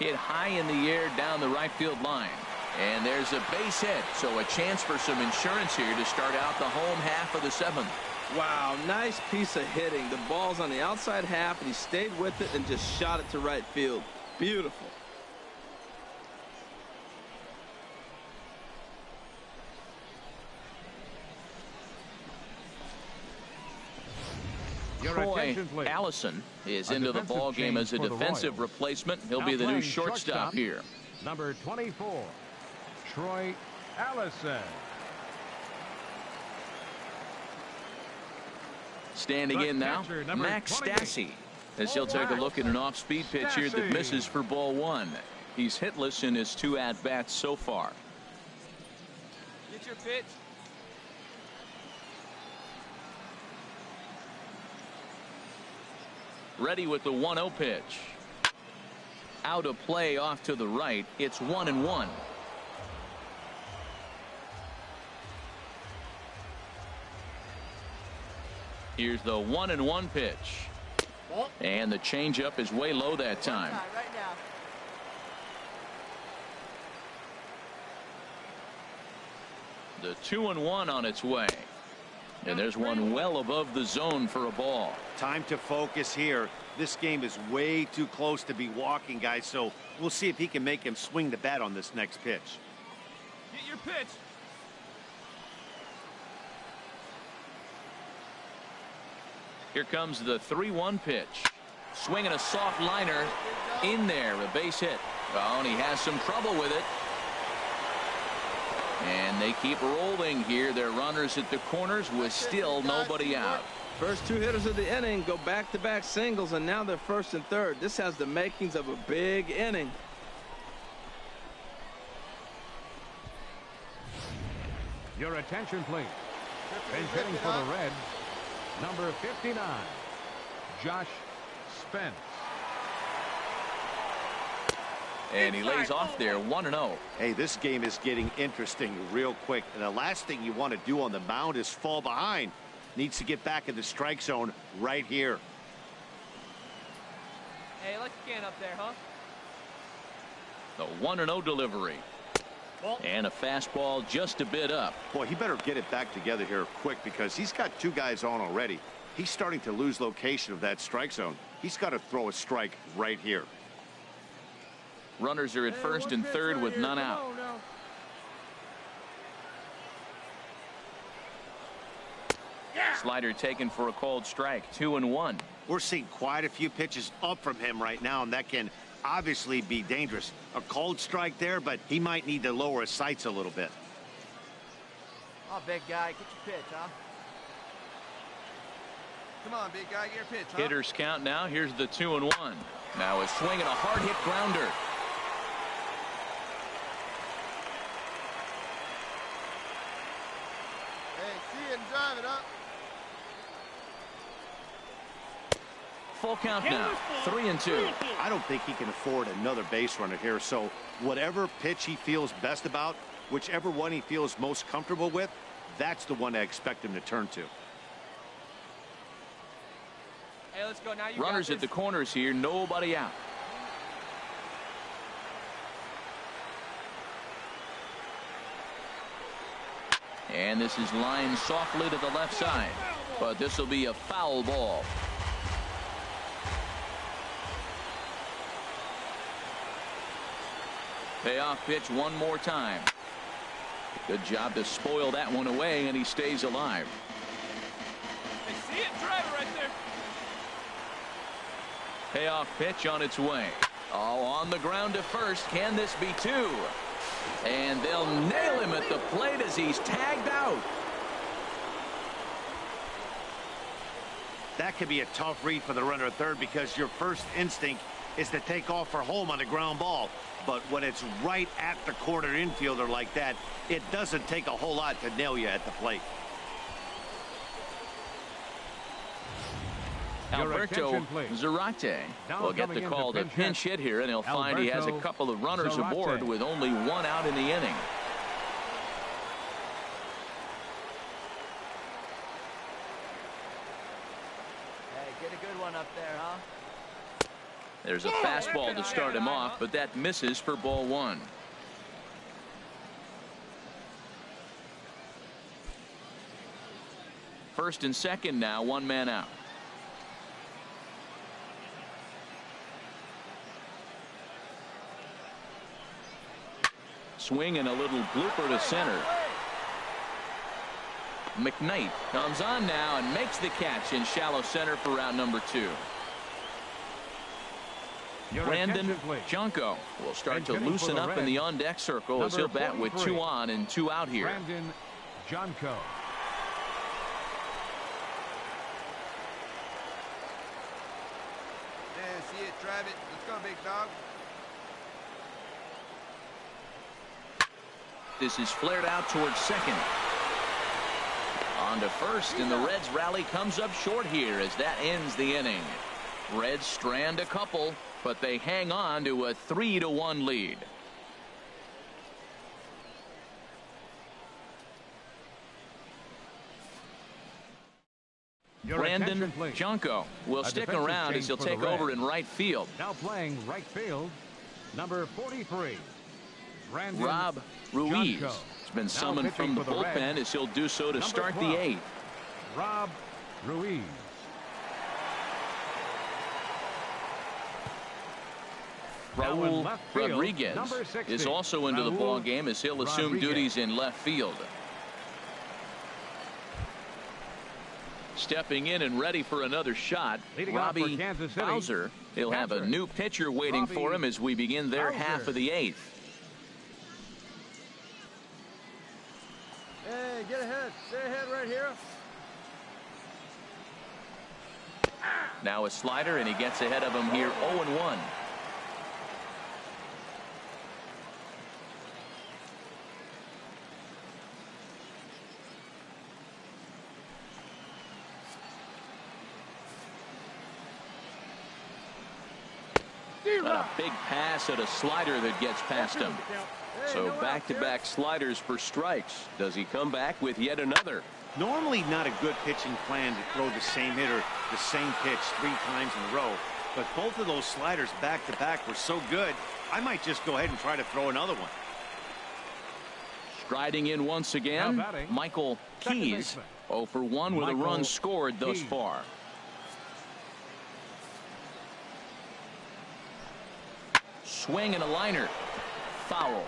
Hit high in the air down the right field line. And there's a base hit, so a chance for some insurance here to start out the home half of the 7th. Wow, nice piece of hitting. The ball's on the outside half, and he stayed with it and just shot it to right field. Beautiful. Troy Allison is into the ball game as a defensive replacement. He'll be the new shortstop here. Number 24, Troy Allison. Standing in now, Max Stassi, as he'll take a look at an off-speed pitch here that misses for ball 1. He's hitless in his 2 at-bats so far. Get your pitch. Ready with the 1-0 pitch. Out of play off to the right. It's 1-1. Here's the 1-1 pitch. And the changeup is way low that time. Right now. The 2-1 on its way. And there's one well above the zone for a ball. Time to focus here. This game is way too close to be walking, guys, so we'll see if he can make him swing the bat on this next pitch. Get your pitch. Here comes the 3-1 pitch. Swinging a soft liner in there. A base hit. Oh, and he has some trouble with it. And they keep rolling here. They're runners at the corners with still nobody out. First two hitters of the inning go back-to-back singles, and now they're first and third. This has the makings of a big inning. Your attention, please. Bench hitting for the Reds, number 59, Josh Spence. And he lays off there 1-0. Hey, this game is getting interesting real quick. And the last thing you want to do on the mound is fall behind. Needs to get back in the strike zone right here. Hey, let the can up there, huh? The 1-0 delivery. And a fastball just a bit up. Boy, he better get it back together here quick because he's got two guys on already. He's starting to lose location of that strike zone. He's got to throw a strike right here. Runners are at first and third with none out. Slider taken for a called strike. 2-1. We're seeing quite a few pitches up from him right now, and that can obviously be dangerous. A called strike there, but he might need to lower his sights a little bit. Oh, big guy, get your pitch, huh? Come on, big guy, get your pitch, huh? Hitters count now. Here's the 2-1. Now a swing and a hard hit grounder. Hey, see it and drive it up. Full count now. 3-2. I don't think he can afford another base runner here, so whatever pitch he feels best about, whichever one he feels most comfortable with, that's the one I expect him to turn to. Hey, let's go now. You Runners got at this. the corners here. Nobody out. And this is lined softly to the left side. But this will be a foul ball. Payoff pitch one more time. Good job to spoil that one away, and he stays alive. Hey, see it? Drive it right there. Payoff pitch on its way. Oh, on the ground to first. Can this be two? And they'll nail him at the plate as he's tagged out. That could be a tough read for the runner at third because your first instinct is to take off for home on a ground ball. But when it's right at the corner infielder like that, it doesn't take a whole lot to nail you at the plate. Alberto Zarate will get the call to pinch hit here, and he'll find he has a couple of runners aboard with only one out in the inning. Hey, get a good one up there, huh? There's a fastball to start him off, but that misses for ball one. First and second now, one man out. Swing and a little blooper to center. McKnight comes on now and makes the catch in shallow center for round number two. Brandon Junko will start to loosen up in the on-deck circle as he'll bat with 2 on and 2 out here. Brandon Junko. Yeah, see it, drive it. Let's go, big dog. This is flared out towards second. On to first, and the Reds rally comes up short here as that ends the inning. Reds strand a couple, but they hang on to a 3-1 lead. Brandon Junko will stick around as he'll take over in right field. Now playing right field, number 43, Brandon Rob Ruiz Junko. has been Now summoned from the pitching for the bullpen Reds, as he'll do so to number start 12, the 8th. Rob Ruiz. Now in Raul left field, Rodriguez number 60, is also into the Raul ball game as he'll assume Rodriguez. duties in left field. Stepping in and ready for another shot, Leading off for Robbie Kansas City, Bowser. He'll have a new pitcher waiting for him as we begin their half of the 8th. Hey, get ahead. Stay ahead right here. Now a slider, and he gets ahead of him here 0-1. Not a big pass at a slider that gets past him. So back-to-back sliders for strikes. Does he come back with yet another? Normally not a good pitching plan to throw the same hitter the same pitch 3 times in a row, but both of those sliders back-to-back were so good, I might just go ahead and try to throw another one. Striding in once again, Michael Keys. 0 for 1 with a run scored thus far. Swing and a liner. Foul.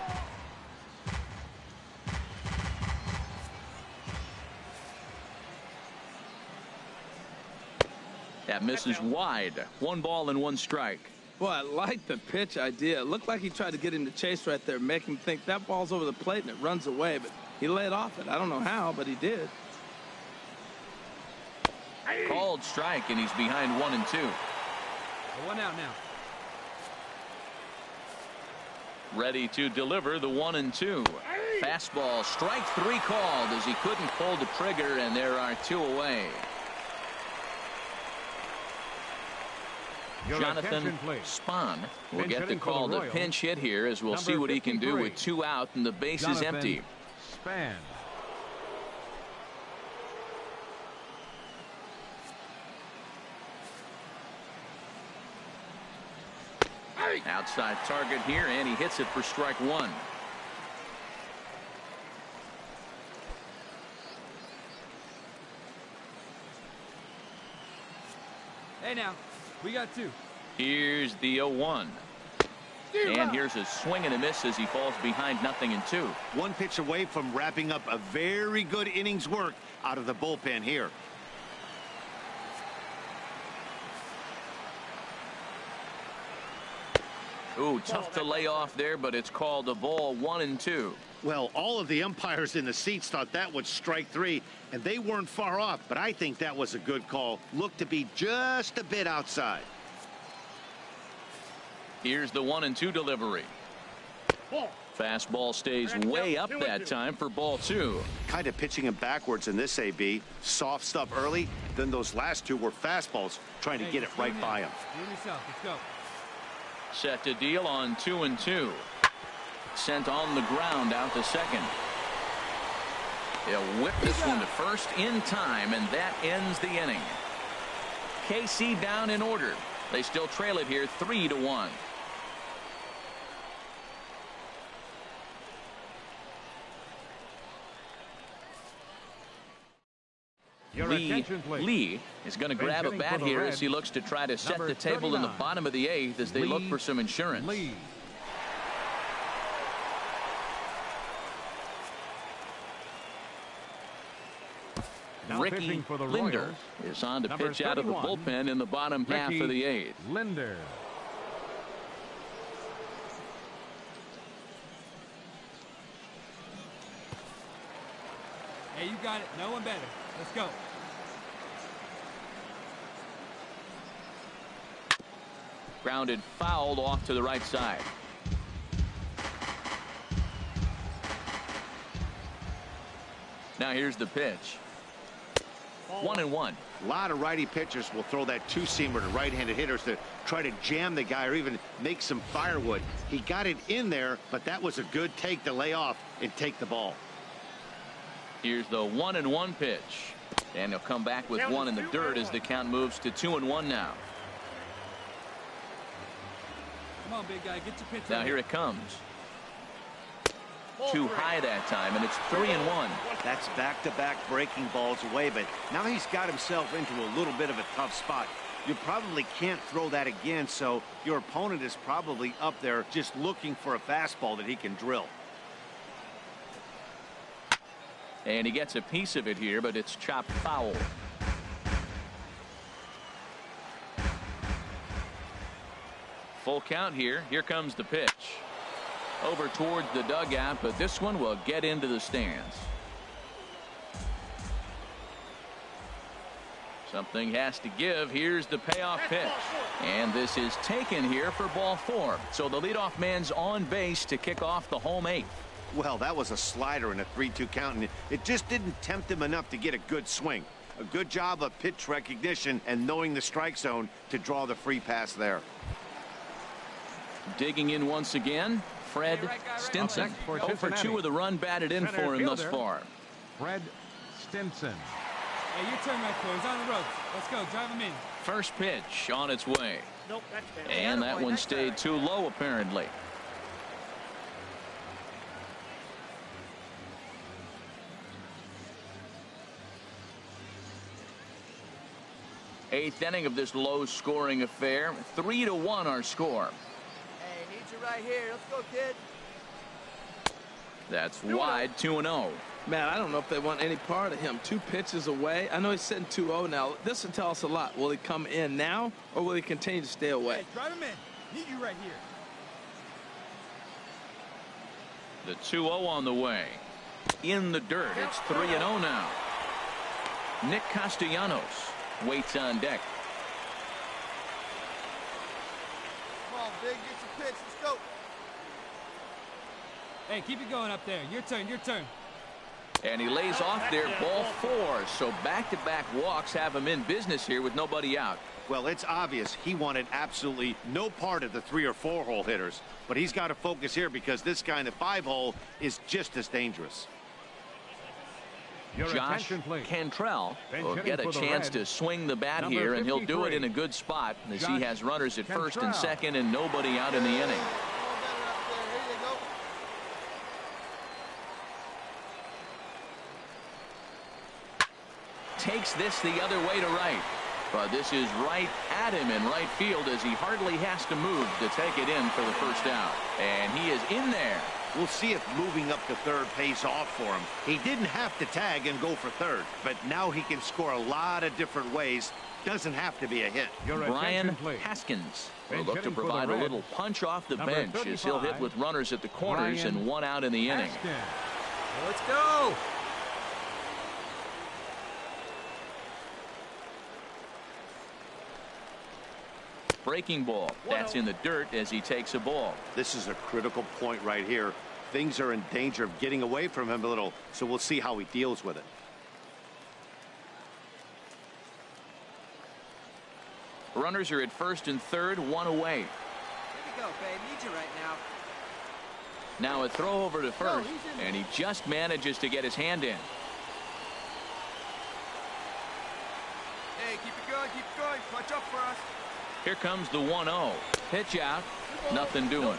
That misses wide. 1 ball and 1 strike. Boy, I like the pitch idea. It looked like he tried to get him to chase right there, make him think that ball's over the plate and it runs away, but he laid off it. I don't know how, but he did. Called strike, and he's behind 1-2. 1 out now. Ready to deliver the 1-2. Fastball, strike 3 called as he couldn't pull the trigger, and there are 2 away. Jonathan Spahn will get the call to pinch hit here, as we'll see what he can do with 2 out and the base is empty. Spahn. Outside target here, and he hits it for strike 1. Hey now, we got 2. Here's the 0-1. And here's a swing and a miss as he falls behind 0-2. 1 pitch away from wrapping up a very good innings work out of the bullpen here. Ooh, tough to lay off there, but it's called a ball. 1-2. Well, all of the umpires in the seats thought that was strike 3, and they weren't far off, but I think that was a good call. Looked to be just a bit outside. Here's the 1-2 delivery. Fastball stays way up that time for ball 2. Kind of pitching him backwards in this AB. Soft stuff early, then those last 2 were fastballs, trying to get it right by him. Let's go. Set to deal on 2-2. Sent on the ground out to second. He'll whip this one to first in time, and that ends the inning. KC down in order. They still trail it here 3-1. Lee is going to grab a bat here as he looks to try to set the table in the bottom of the 8th as they look for some insurance. Ricky Linder is on to pitch out of the bullpen in the bottom half of the 8th. Linder. Hey, you got it. No one better. Let's go. Grounded fouled off to the right side. Now here's the pitch. 1-1. A lot of righty pitchers will throw that 2-seamer to right-handed hitters to try to jam the guy or even make some firewood. He got it in there, but that was a good take to lay off and take the ball. Here's the 1-1 pitch. And he'll come back with 1 in the dirt as the count moves to 2-1 now. Come on, big guy. Get your pitch. Now here it comes. Too high that time, and it's 3-1. That's back-to-back breaking balls away, but now he's got himself into a little bit of a tough spot. You probably can't throw that again, so your opponent is probably up there just looking for a fastball that he can drill. And he gets a piece of it here, but it's chopped foul. Full count here. Here comes the pitch. Over towards the dugout, but this one will get into the stands. Something has to give. Here's the payoff pitch. And this is taken here for ball 4. So the leadoff man's on base to kick off the home 8th. Well, that was a slider in a 3-2 count, and it just didn't tempt him enough to get a good swing. A good job of pitch recognition and knowing the strike zone to draw the free pass there. Digging in once again, Fred Stinson. 0 for 2 with a run batted in for him thus far. Fred Stinson. Hey, your turn right there. He's on the ropes. Let's go. Drive him in. First pitch on its way. Nope, that's fair. And that one stayed too low, apparently. Eighth inning of this low-scoring affair. 3-1 our score. Hey, need you right here. Let's go, kid. That's wide, 2-0. Man, I don't know if they want any part of him. 2 pitches away. I know he's sitting 2-0 now. This will tell us a lot. Will he come in now, or will he continue to stay away? Hey, drive him in. Need you right here. The 2-0 on the way. In the dirt. It's 3-0 now. Nick Castellanos waits on deck. Come on, big. Get your pitch. Let's go. Hey, keep it going up there. Your turn. Your turn. And he lays off there, ball 4. So back-to-back walks have him in business here with nobody out. Well, it's obvious he wanted absolutely no part of the 3 or 4 hole hitters, but he's got to focus here because this guy in the 5 hole is just as dangerous. Your Josh attention, please. Cantrell Bench will hitting get a for the chance Reds. to swing the bat Number here, and he'll do it 53. in a good spot as Josh he has runners at first and Cantrell. second and nobody out in the inning. Come on, better up there. Here you go. Takes this the other way to right. But this is right at him in right field as he hardly has to move to take it in for the first out. And he is in there. We'll see if moving up to third pays off for him. He didn't have to tag and go for third, but now he can score a lot of different ways. Doesn't have to be a hit. Your Brian attention, please. Haskins will Bench look to hitting for the provide a Reds. little punch off the Number bench as he'll hit 35, with runners at the corners Brian and 1 out in the inning. Haskins. Let's go. Breaking ball. That's in the dirt as he takes a ball. This is a critical point right here. Things are in danger of getting away from him a little, so we'll see how he deals with it. Runners are at first and third, 1 away. Here we go, babe. Need you right now. Now a throw over to first, and he just manages to get his hand in. Hey, keep it going. Keep it going. Punch up for us. Here comes the 1-0. Pitch out. Nothing doing.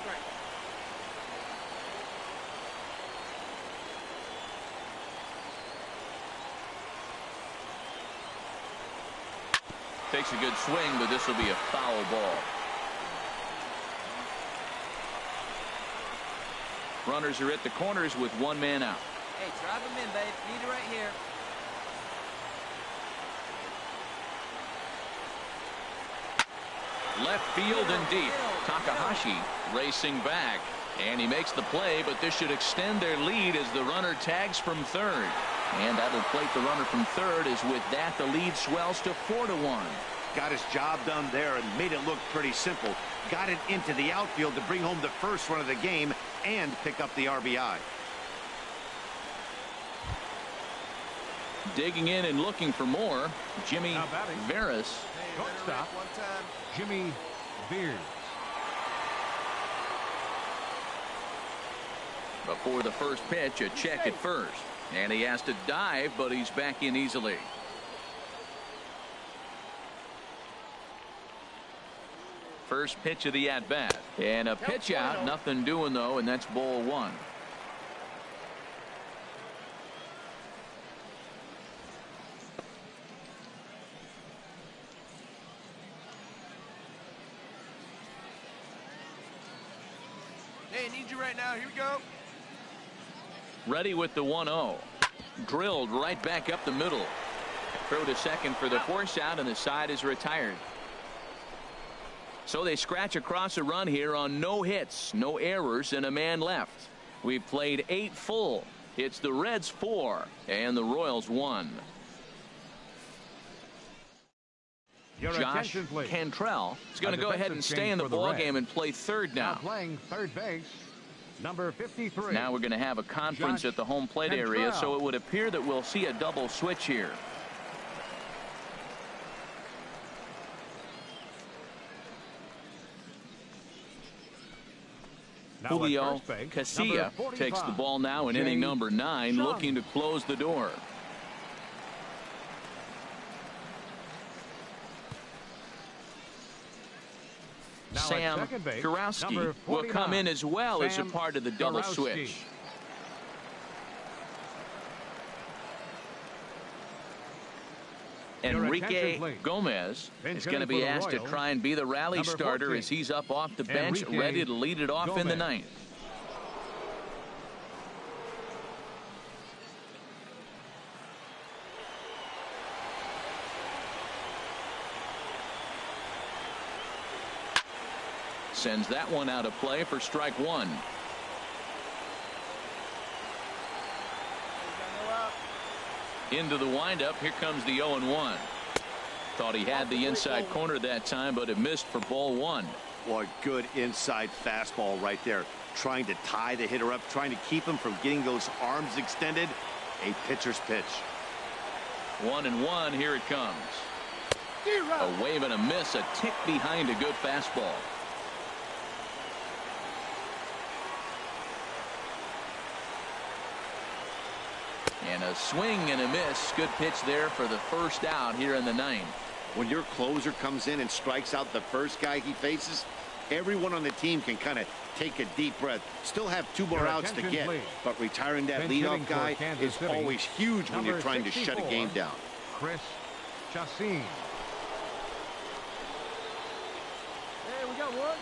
Takes a good swing, but this will be a foul ball. Runners are at the corners with 1 man out. Hey, drive him in, babe. Need you right here. Left field and deep. Takahashi racing back. And he makes the play, but this should extend their lead as the runner tags from third. And that'll plate the runner from third, as with that the lead swells to 4-1. Got his job done there and made it look pretty simple. Got it into the outfield to bring home the first run of the game and pick up the RBI. Digging in and looking for more, Jimmy Now batting. Veras. Shortstop, One time. Jimmy Beers. Before the first pitch, a check at first. And he has to dive, but he's back in easily. First pitch of the at-bat. And a pitch out. Nothing doing, though, and that's ball 1. Hey, need you right now. Here we go. Ready with the 1-0. Drilled right back up the middle. Throw to second for the force out, and the side is retired. So they scratch across a run here on no hits, no errors, and a man left. We've played 8 full. It's the Reds 4 and the Royals 1. Your Josh attention, please. Cantrell is going A to go ahead defensive and stay change in the for the ball Reds. game and play third Now now. playing third base, number 53. Now we're going to have a conference Josh at the home plate area, Cantrell. so it would appear that we'll see a double switch here. Now at Julio first base, Casilla number takes the 45, ball now in Jay inning number 9, Chung. looking to close the door. Now at Sam second base, Kurowski number will come 49, in as well as a Sam part of the double Kurowski. switch. Your Enrique attention, please. Gomez Bench is going to hitting be for the asked to Royals, try and be the rally number starter 14, as he's up off the bench, Enrique ready to lead it off in the Gomez. 9th. Sends that one out of play for strike 1. Into the windup. Here comes the 0-1. Thought he had the inside corner that time, but it missed for ball 1. Boy, good inside fastball right there. Trying to tie the hitter up, trying to keep him from getting those arms extended. A pitcher's pitch. 1-1. Here it comes. A wave and a miss, a tick behind a good fastball. And a swing and a miss. Good pitch there for the first out here in the 9th. When your closer comes in and strikes out the first guy he faces, everyone on the team can kind of take a deep breath. Still have 2 more Your outs to attention, get, please. but retiring that Bench hitting leadoff for guy Kansas is City, always huge when you're number trying to shut a 64, game down. Chris Chassin. Hey, we got one.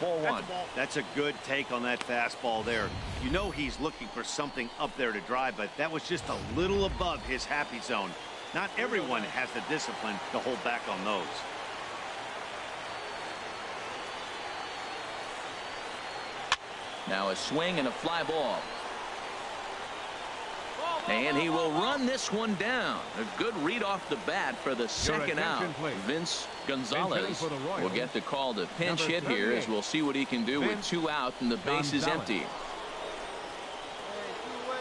Ball 1. That's a good take on that fastball there. You know he's looking for something up there to drive, but that was just a little above his happy zone. Not everyone has the discipline to hold back on those. Now a swing and a fly ball. And he will run this one down. A good read off the bat for the second out. attention, please. Vince Bench Gonzalez hitting for the Royals, will get the call to pinch number hit here as 38, we'll see what he can do with Vince 2 out and the base is Gonzalez. empty. Hey, two away,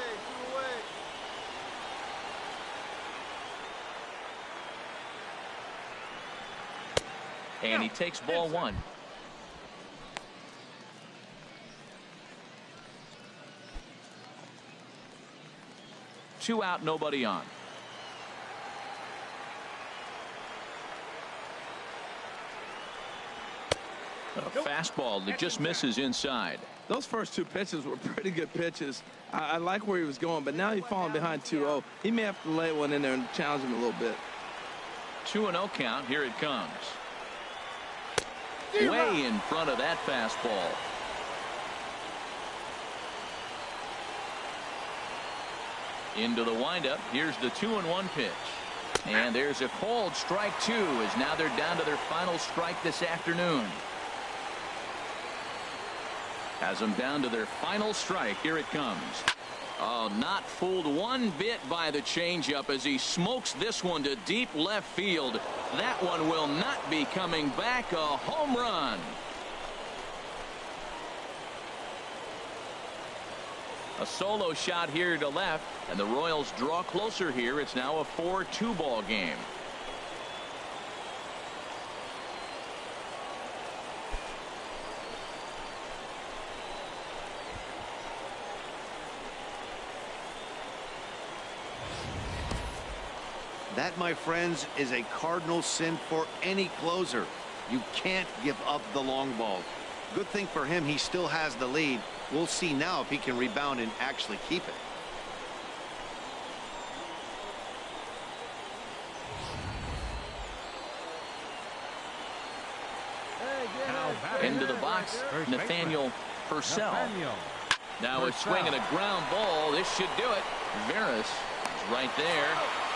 two away. And he takes ball 1. Two out, nobody on. A fastball that just misses inside. Those first 2 pitches were pretty good pitches. I like where he was going, but now he's falling behind 2-0. He may have to lay one in there and challenge him a little bit. 2-0 count. Here it comes. Way in front of that fastball. Into the windup. Here's the 2-1 pitch. And there's a called strike 2 as now they're down to their final strike this afternoon. Has them down to their final strike. Here it comes. Oh, not fooled one bit by the changeup as he smokes this one to deep left field. That one will not be coming back. A home run. A solo shot here to left, and the Royals draw closer here. It's now a 4-2 ball game. That, my friends, is a cardinal sin for any closer. You can't give up the long ball. Good thing for him, he still has the lead. We'll see now if he can rebound and actually keep it. Into the box, Nathaniel Purcell. Now a swing and a ground ball. This should do it. Veras is right there.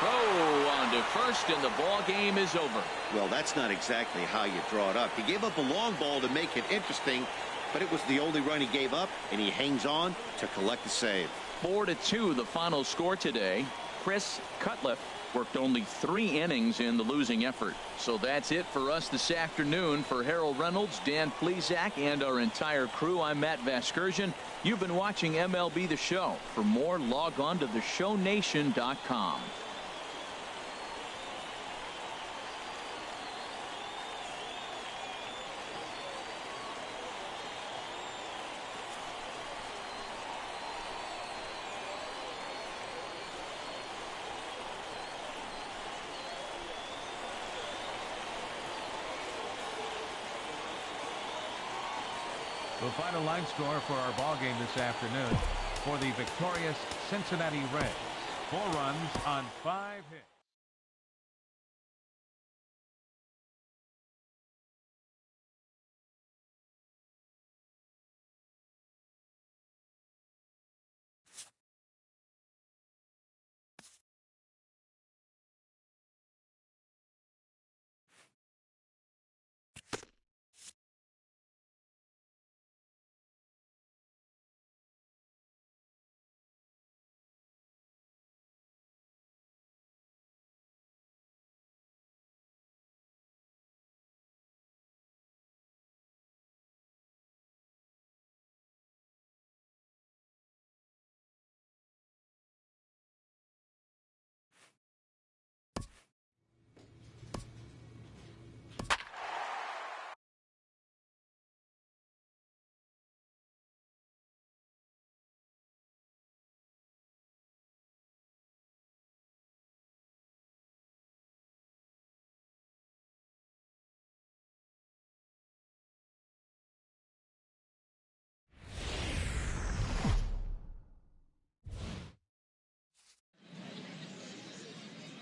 throw on to first, and the ball game is over. Well, that's not exactly how you draw it up. He gave up a long ball to make it interesting, but it was the only run he gave up, and he hangs on to collect the save. 4-2 the final score today. Chris Cutliff worked only 3 innings in the losing effort. So that's it for us this afternoon. For Harold Reynolds, Dan Plesac, and our entire crew, I'm Matt Vasgersian. You've been watching MLB The Show. For more, log on to theshownation.com. The final line score for our ball game this afternoon for the victorious Cincinnati Reds. 4 runs on 5 hits.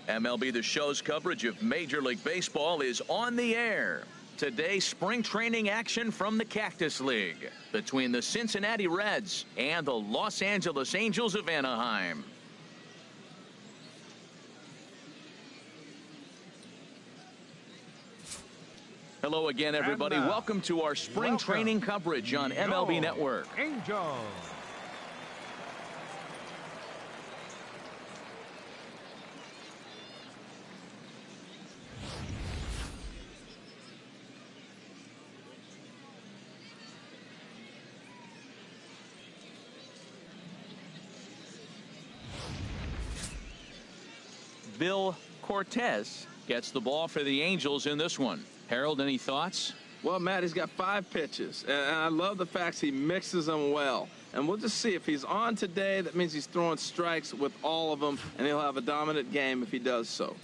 MLB The Show's coverage of Major League Baseball is on the air. Today, spring training action from the Cactus League between the Cincinnati Reds and the Los Angeles Angels of Anaheim. Hello again, everybody. Welcome to our spring training coverage on MLB Network. Angels. Bill Cortez gets the ball for the Angels in this one. Harold, any thoughts? Well, Matt, he's got 5 pitches, and I love the fact he mixes them well. And we'll just see if he's on today. That means he's throwing strikes with all of them, and he'll have a dominant game if he does so.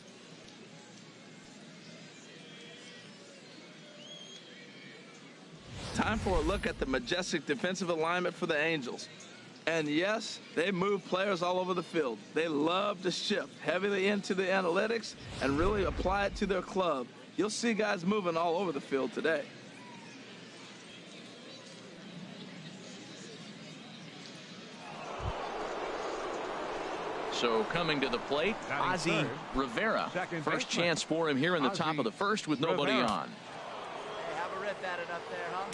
Time for a look at the majestic defensive alignment for the Angels. And yes, they move players all over the field. They love to shift heavily into the analytics and really apply it to their club. You'll see guys moving all over the field today. So coming to the plate, Ozzie Rivera. First chance for him here in the top of the first with nobody on. Hey, have a rip at it up there, huh?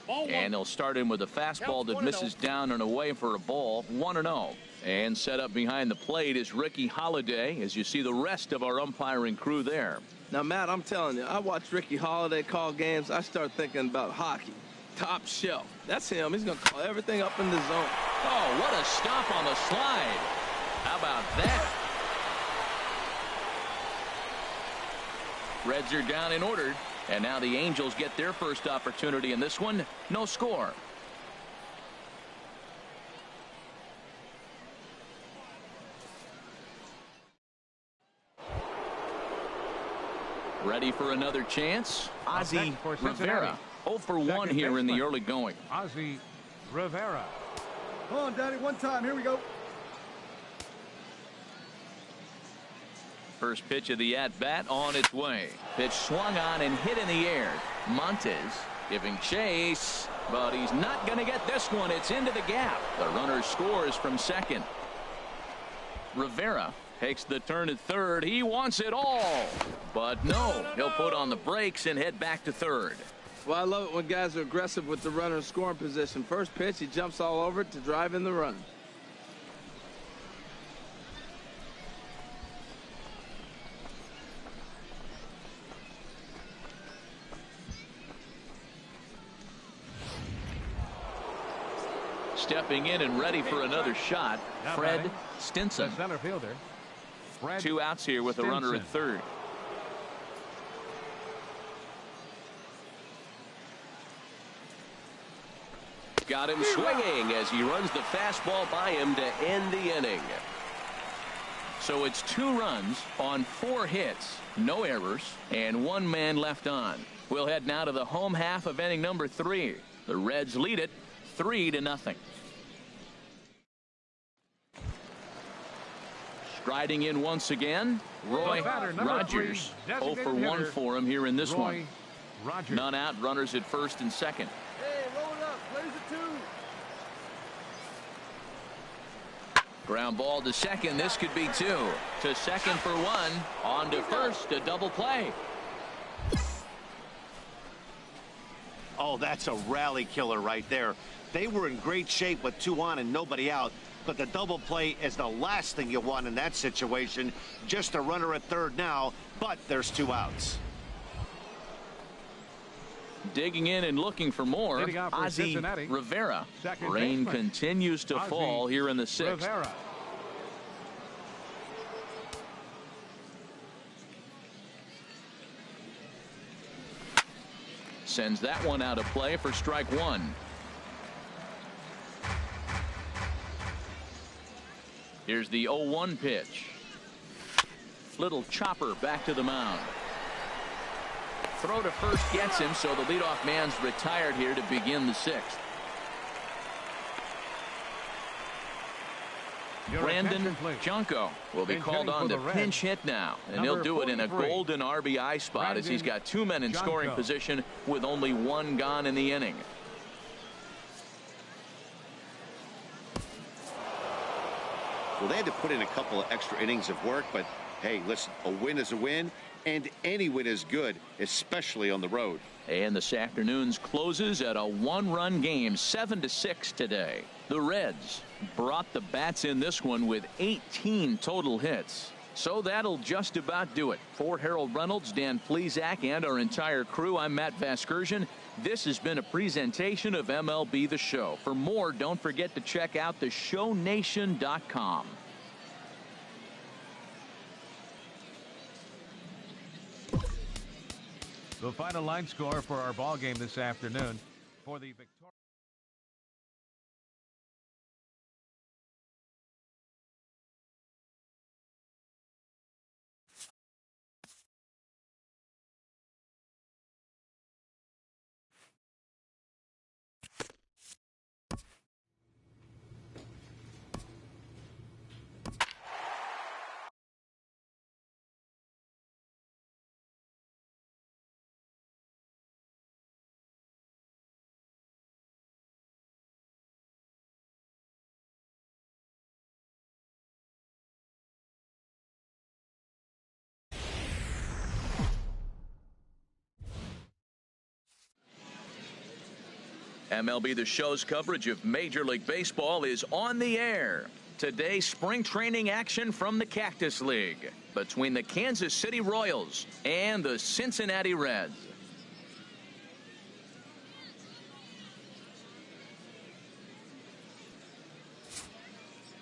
And they'll start in with a fastball that misses down and away for a ball. 1-0. And set up behind the plate is Ricky Holiday, as you see the rest of our umpiring crew there. Now, Matt, I'm telling you, I watch Ricky Holiday call games. I start thinking about hockey. Top shelf. That's him. He's going to call everything up in the zone. Oh, what a stop on the slide. How about that? Reds are down and ordered. And now the Angels get their first opportunity in this one. No score. Ready for another chance? Ozzie Rivera. 0 for 1 here in the early going. Ozzie Rivera. Come on, Daddy, one time. Here we go. First pitch of the at-bat on its way. Pitch swung on and hit in the air. Montes giving chase. but he's not going to get this one. It's into the gap. The runner scores from second. Rivera takes the turn at third. He wants it all, but no, he'll put on the brakes and head back to third. Well, I love it when guys are aggressive with the runner in scoring position. First pitch, he jumps all over it to drive in the run. Stepping in and ready for another shot, Fred Stinson. The center fielder, Fred 2 outs here with a runner at third. Got him swinging as he runs the fastball by him to end the inning. So it's 2 runs on 4 hits, no errors, and 1 man left on. We'll head now to the home half of inning number 3. The Reds lead it 3-0. Striding in once again, Roy Rogers. 0 for 1 for him here in this one. None out, runners at first and second. Hey, roll it up. Plays it 2. Ground ball to second. This could be 2. To second for 1. On to first. A double play. Oh, that's a rally killer right there. They were in great shape with 2 on and nobody out. But the double play is the last thing you want in that situation. Just a runner at third now, but there's 2 outs. Digging in and looking for more, Ozzie Rivera. Rain continues to fall here in the 6th. Rivera. Sends that one out of play for strike 1. Here's the 0-1 pitch. Little chopper back to the mound. Throw to first gets him, so the leadoff man's retired here to begin the 6th. Brandon Junko will be called on to pinch hit now, and he'll do it in a golden RBI spot as he's got 2 men in scoring position with only 1 gone in the inning. Well, they had to put in a couple of extra innings of work, but hey, listen, a win is a win, and any win is good, especially on the road. And this afternoon's closes at a 1-run game, 7-6 today. The Reds brought the bats in this one with 18 total hits. So that'll just about do it. For Harold Reynolds, Dan Plesac, and our entire crew, I'm Matt Vasgersian. This has been a presentation of MLB The Show. For more, don't forget to check out theshownation.com. The final line score for our ball game this afternoon for the Victoria. MLB The Show's coverage of Major League Baseball is on the air. Today, spring training action from the Cactus League between the Kansas City Royals and the Cincinnati Reds.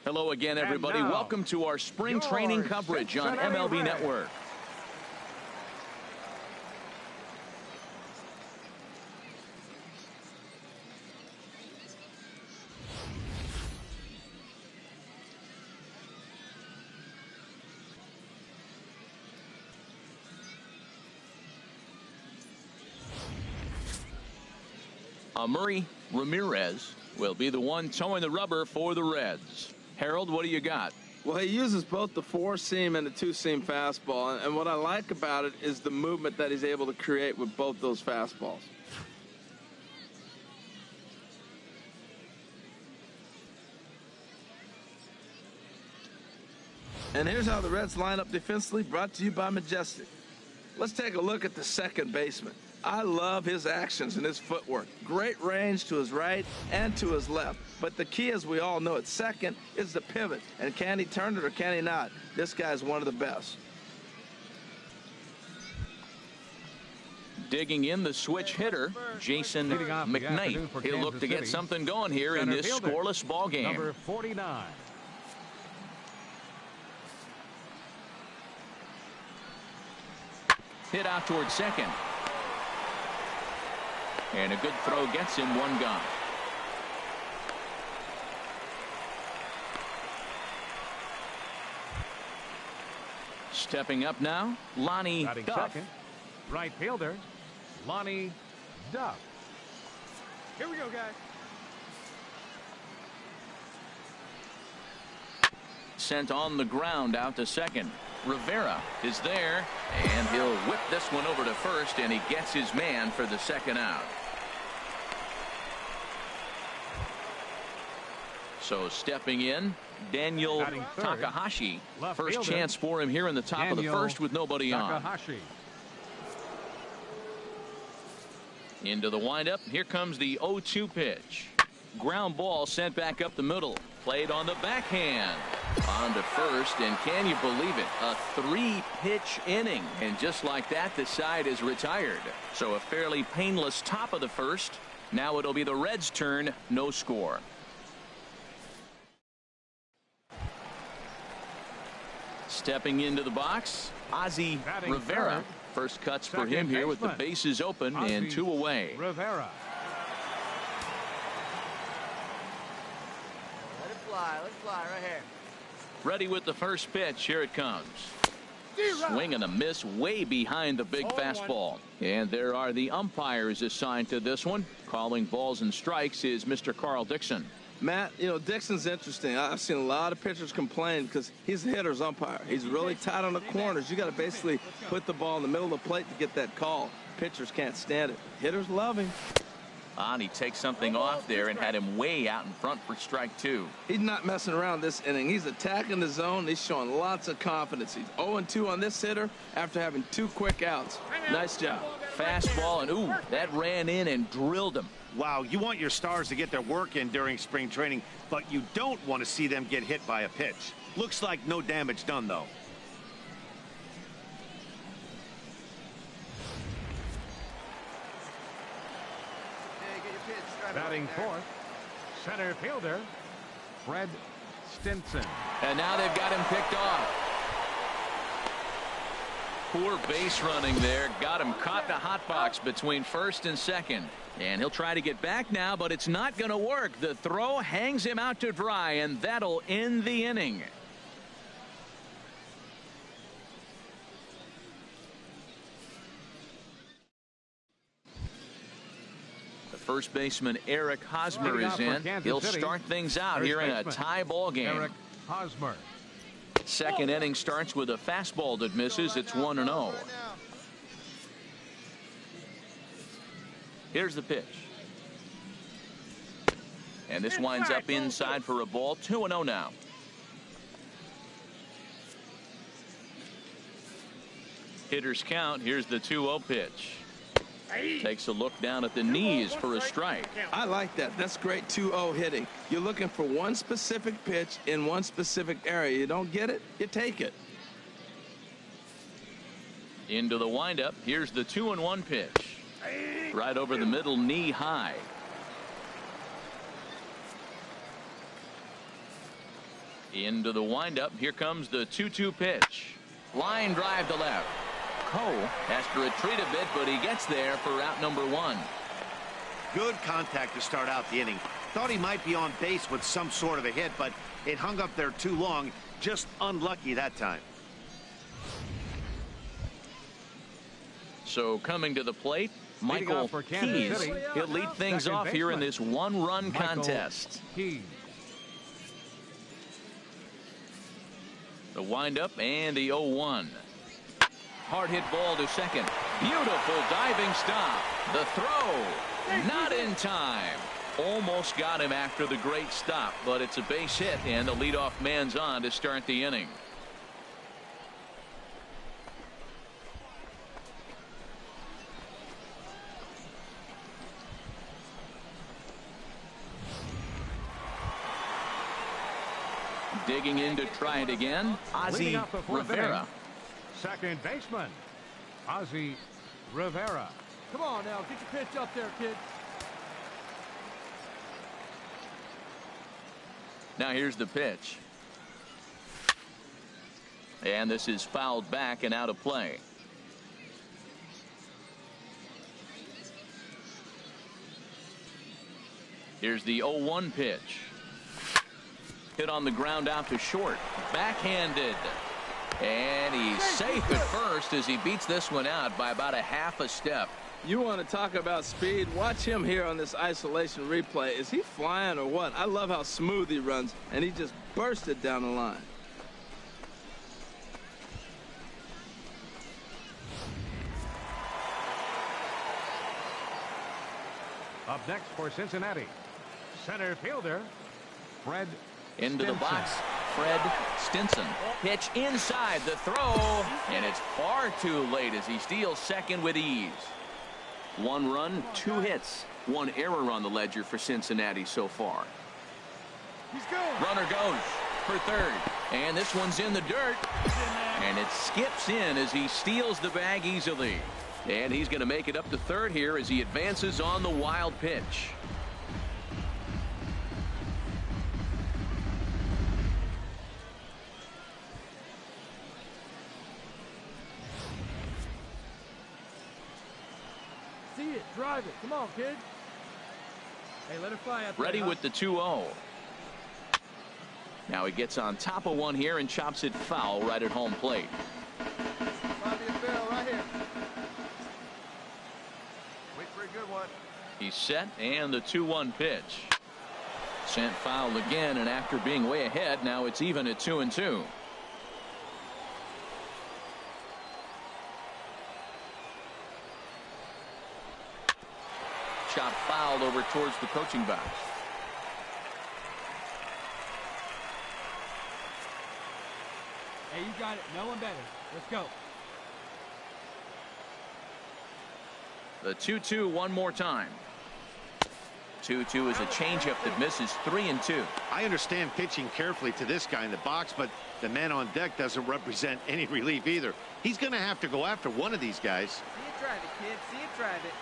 Hello again, everybody. Welcome to our spring training coverage on MLB Network. Murray Ramirez will be the one towing the rubber for the Reds. Harold, what do you got? Well, he uses both the 4-seam and the 2-seam fastball, and what I like about it is the movement that he's able to create with both those fastballs. And here's how the Reds line up defensively, brought to you by Majestic. Let's take a look at the second baseman. I love his actions and his footwork. Great range to his right and to his left. But the key, as we all know, at second is the pivot. And can he turn it or can he not? This guy's one of the best. Digging in the switch hitter, Jason McKnight. He'll look to get something going here in this scoreless ball game. Number 49. Hit out towards second. And a good throw gets him one gone. Stepping up now, Lonnie Batting Duff. second, right fielder, Lonnie Duff. Here we go, guys. Sent on the ground out to second. Rivera is there, and he'll whip this one over to first, and he gets his man for the second out. So stepping in, Daniel Takahashi. First fielder, chance for him here in the top of the first with nobody Takahashi. on. Into the windup. Here comes the 0-2 pitch. Ground ball sent back up the middle. Played on the backhand. On to first, and can you believe it? A 3-pitch inning. And just like that, the side is retired. So a fairly painless top of the first. Now it'll be the Reds' turn. No score. Stepping into the box, Ozzie Rivera. Third. First cuts for him here with the bases open and 2 away. Rivera. Let it fly right here. Ready with the first pitch. Here it comes. Swing and a miss way behind the big fastball. And there are the umpires assigned to this one. Calling balls and strikes is Mr. Carl Dixon. Matt, you know, Dixon's interesting. I've seen a lot of pitchers complain because he's the hitter's umpire. He's really tight on the corners. You got to basically put the ball in the middle of the plate to get that call. Pitchers can't stand it. Hitters love him. He takes something off there and had him way out in front for strike 2. He's not messing around this inning. He's attacking the zone. He's showing lots of confidence. He's 0-2 on this hitter after having 2 quick outs. Nice job. Fastball, and ooh, that ran in and drilled him. Wow, you want your stars to get their work in during spring training, but you don't want to see them get hit by a pitch. Looks like no damage done, though. Batting fourth, center fielder, Fred Stinson. And now they've got him picked off. Poor base running there. Got him caught in a hot box between first and second. And he'll try to get back now, but it's not going to work. The throw hangs him out to dry, and that'll end the inning. The first baseman, Eric Hosmer, is in. He'll start things out here in a tie ball game. Eric Hosmer. Second inning starts with a fastball that misses. It's 1-0. Here's the pitch. And this winds up inside for a ball. 2-0 now. Hitters count. Here's the 2-0 pitch. Takes a look down at the knees for a strike. I like that. That's great 2-0 hitting. You're looking for one specific pitch in one specific area. You don't get it, you take it. Into the windup. Here's the 2-1 pitch. Right over the middle, knee high. Into the windup. Here comes the 2-2 pitch. Line drive to left. Cole has to retreat a bit, but he gets there for out number 1. Good contact to start out the inning. Thought he might be on base with some sort of a hit, but it hung up there too long. Just unlucky that time. So coming to the plate, Michael Keys. He'll lead things off here in this one-run contest. Keys. The windup and the 0-1. Hard hit ball to second. Beautiful diving stop. The throw. Not in time. Almost got him after the great stop, but it's a base hit, and the leadoff man's on to start the inning. digging in to try it again, Leading Ozzy up the fourth Rivera. inning, second baseman, Ozzy Rivera. Come on now, get your pitch up there, kid. Now here's the pitch. And this is fouled back and out of play. Here's the 0-1 pitch. Hit on the ground out to short. Backhanded. And he's safe at first as he beats this one out by about a half a step. You want to talk about speed? Watch him here on this isolation replay. Is he flying or what? I love how smooth he runs, and he just bursted down the line. Up next for Cincinnati, center fielder Fred Into the Stinson. box, Fred Stinson. Pitch inside, the throw, and it's far too late as he steals second with ease. 1 run, 2 hits, 1 error on the ledger for Cincinnati so far. He's going. Runner goes for third, and this one's in the dirt, and it skips in as he steals the bag easily. And he's going to make it up to third here as he advances on the wild pitch. See it, drive it. Come on, kid. Hey, let it fly out there. Ready huh? with the 2-0. Now he gets on top of one here and chops it foul right at home plate. Might be a fail right here. Wait for a good one. He's set, and the 2-1 pitch. Sent foul again, and after being way ahead, now it's even at 2-2. Shot fouled over towards the coaching box. Hey, you got it. No one better. Let's go. The 2-2 one more time. 2-2 is a changeup that misses 3-2. I understand pitching carefully to this guy in the box, but the man on deck doesn't represent any relief either. He's going to have to go after one of these guys. See it, drive it, kid. See it, drive it.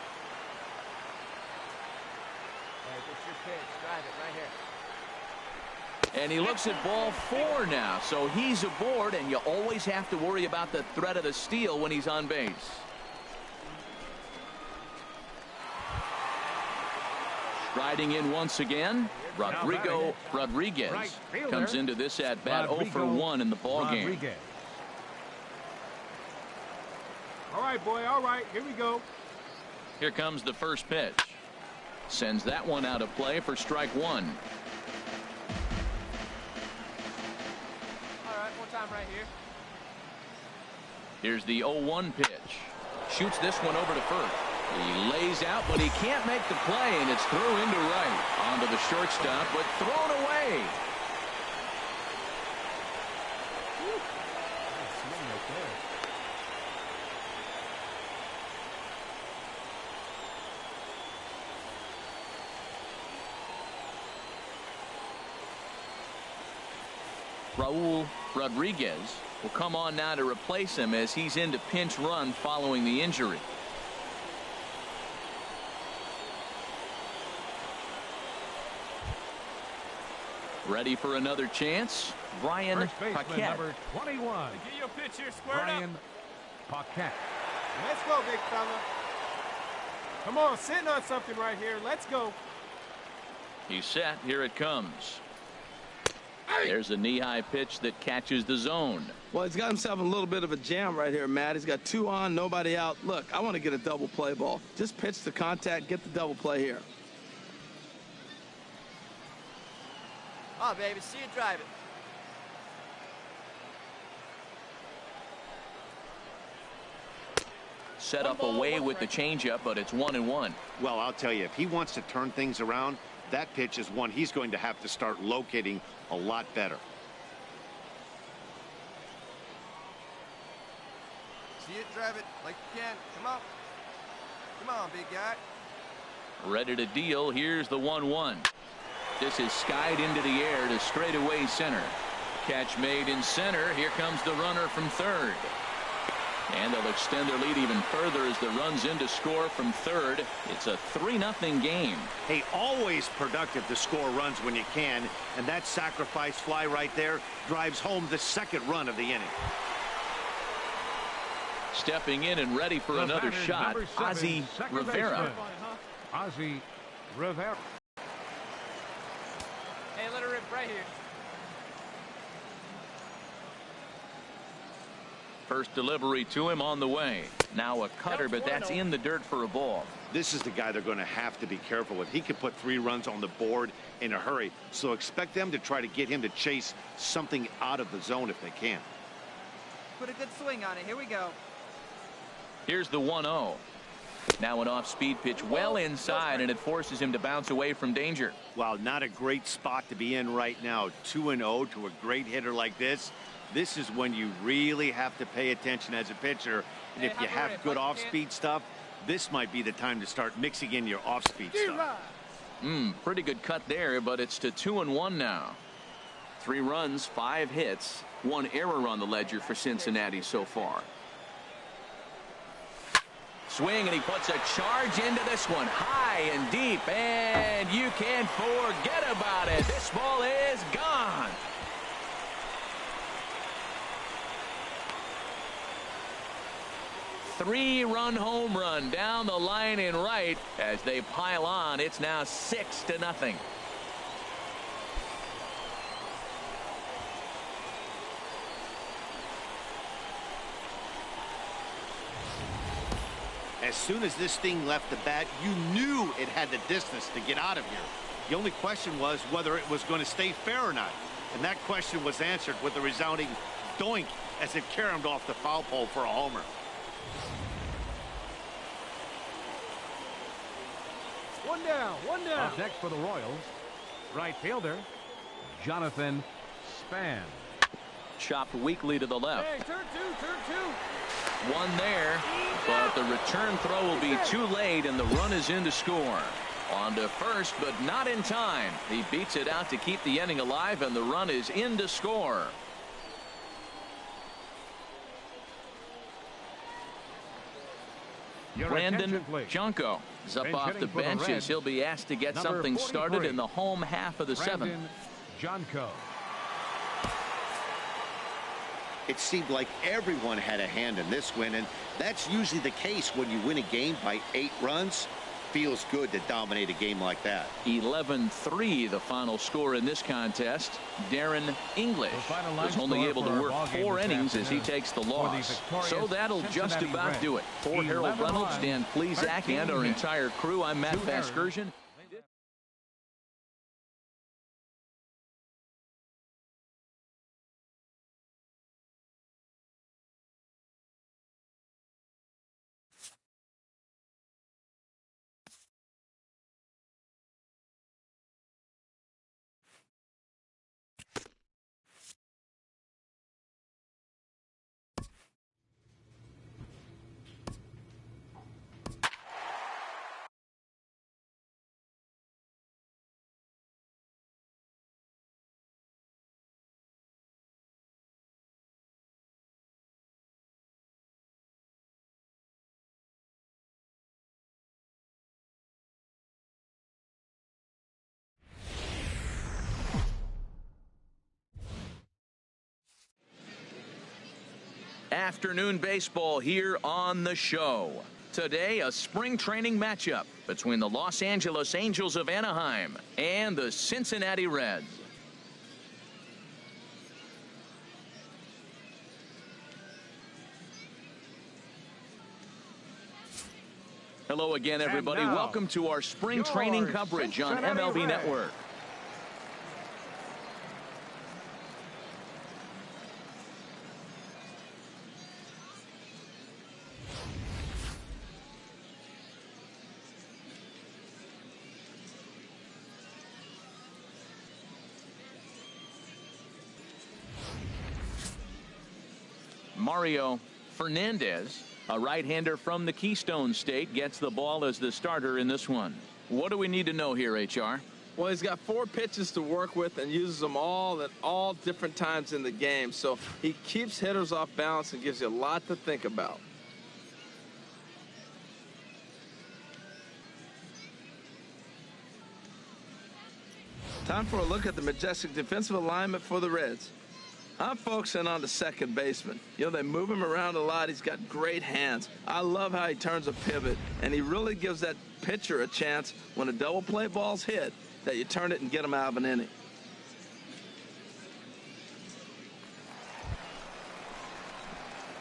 Hey, get your pitch. Drive it right here. And he looks at ball 4 now, so he's aboard, and you always have to worry about the threat of the steal when he's on base. Riding in once again, Rodrigo Rodriguez comes into this at bat 0 for 1 in the ball game. All right, boy. All right. Here we go. Here comes the first pitch. Sends that one out of play for strike 1. All right, one time right here. Here's the 0-1 pitch. Shoots this one over to first. He lays out, but he can't make the play, and it's through into right. Onto the shortstop, but thrown away. Raul Rodriguez will come on now to replace him as he's into pinch run following the injury. Ready for another chance, Brian First baseman Paquette. number 21, Get your pitch here, squared Brian Paquette. Let's go, big fella. Come on, sitting on something right here. Let's go. He's set. Here it comes. There's a knee-high pitch that catches the zone. Well, he's got himself in a little bit of a jam right here, Matt. He's got 2 on, nobody out. Look, I want to get a double play ball. Just pitch the contact, get the double play here. Oh, baby, see it, drive it. Set up away with the changeup, but it's 1-1. Well, I'll tell you, if he wants to turn things around, that pitch is one he's going to have to start locating a lot better. See it, drive it like you can. Come on. Come on, big guy. Ready to deal. Here's the 1-1. This is skied into the air to straightaway center. Catch made in center. Here comes the runner from third. And they'll extend their lead even further as the runs in to score from third. It's a 3-0 game. Hey, always productive to score runs when you can, and that sacrifice fly right there drives home the second run of the inning. Stepping in and ready for another shot, Ozzie Rivera. Ozzie Rivera. Hey, let her rip right here. First delivery to him on the way. Now a cutter, but that's in the dirt for a ball. This is the guy they're going to have to be careful with. He could put 3 runs on the board in a hurry, so expect them to try to get him to chase something out of the zone if they can. Put a good swing on it. Here we go. Here's the 1-0. Now an off-speed pitch well inside, and it forces him to bounce away from danger. Wow, not a great spot to be in right now. 2-0 to a great hitter like this. This is when you really have to pay attention as a pitcher. And if you have good off-speed stuff, this might be the time to start mixing in your off-speed stuff. Pretty good cut there, but it's to 2-1 now. 3 runs, 5 hits, 1 error on the ledger for Cincinnati so far. Swing, and he puts a charge into this one, high and deep, and you can't forget about it. This ball is gone. Three-run home run down the line in right as they pile on. It's now 6-0. As soon as this thing left the bat, you knew it had the distance to get out of here. The only question was whether it was going to stay fair or not. And that question was answered with a resounding doink as it caromed off the foul pole for a homer. One down, one down. Up next for the Royals, right fielder Jonathan Span. Chopped weakly to the left. Hey, turn two. One there, but the return throw will be too late, and the run is in to score. On to first, but not in time. He beats it out to keep the inning alive, and the run is in to score. Brandon Junko is up off the bench as he'll be asked to get something started in the home half of the 7th. Junko. It seemed like everyone had a hand in this win, and that's usually the case when you win a game by 8 runs. Feels good to dominate a game like that. 11-3 the final score in this contest. Darren English was only able to work 4 innings as he takes the loss. So that'll just about do it. For Harold Reynolds, Dan Plesac, and our entire crew, I'm Matt Vasgersian. Afternoon baseball here on the show. Today, a spring training matchup between the Los Angeles Angels of Anaheim and the Cincinnati Reds. Hello again, everybody. Welcome to our spring training coverage on MLB Network. Mario Fernandez, a right-hander from the Keystone State, gets the ball as the starter in this one. What do we need to know here, HR? Well, he's got 4 pitches to work with and uses them all at all different times in the game. So he keeps hitters off balance and gives you a lot to think about. Time for a look at the majestic defensive alignment for the Reds. I'm focusing on the second baseman. You know, they move him around a lot. He's got great hands. I love how he turns a pivot, and he really gives that pitcher a chance when a double play ball's hit that you turn it and get him out of an inning.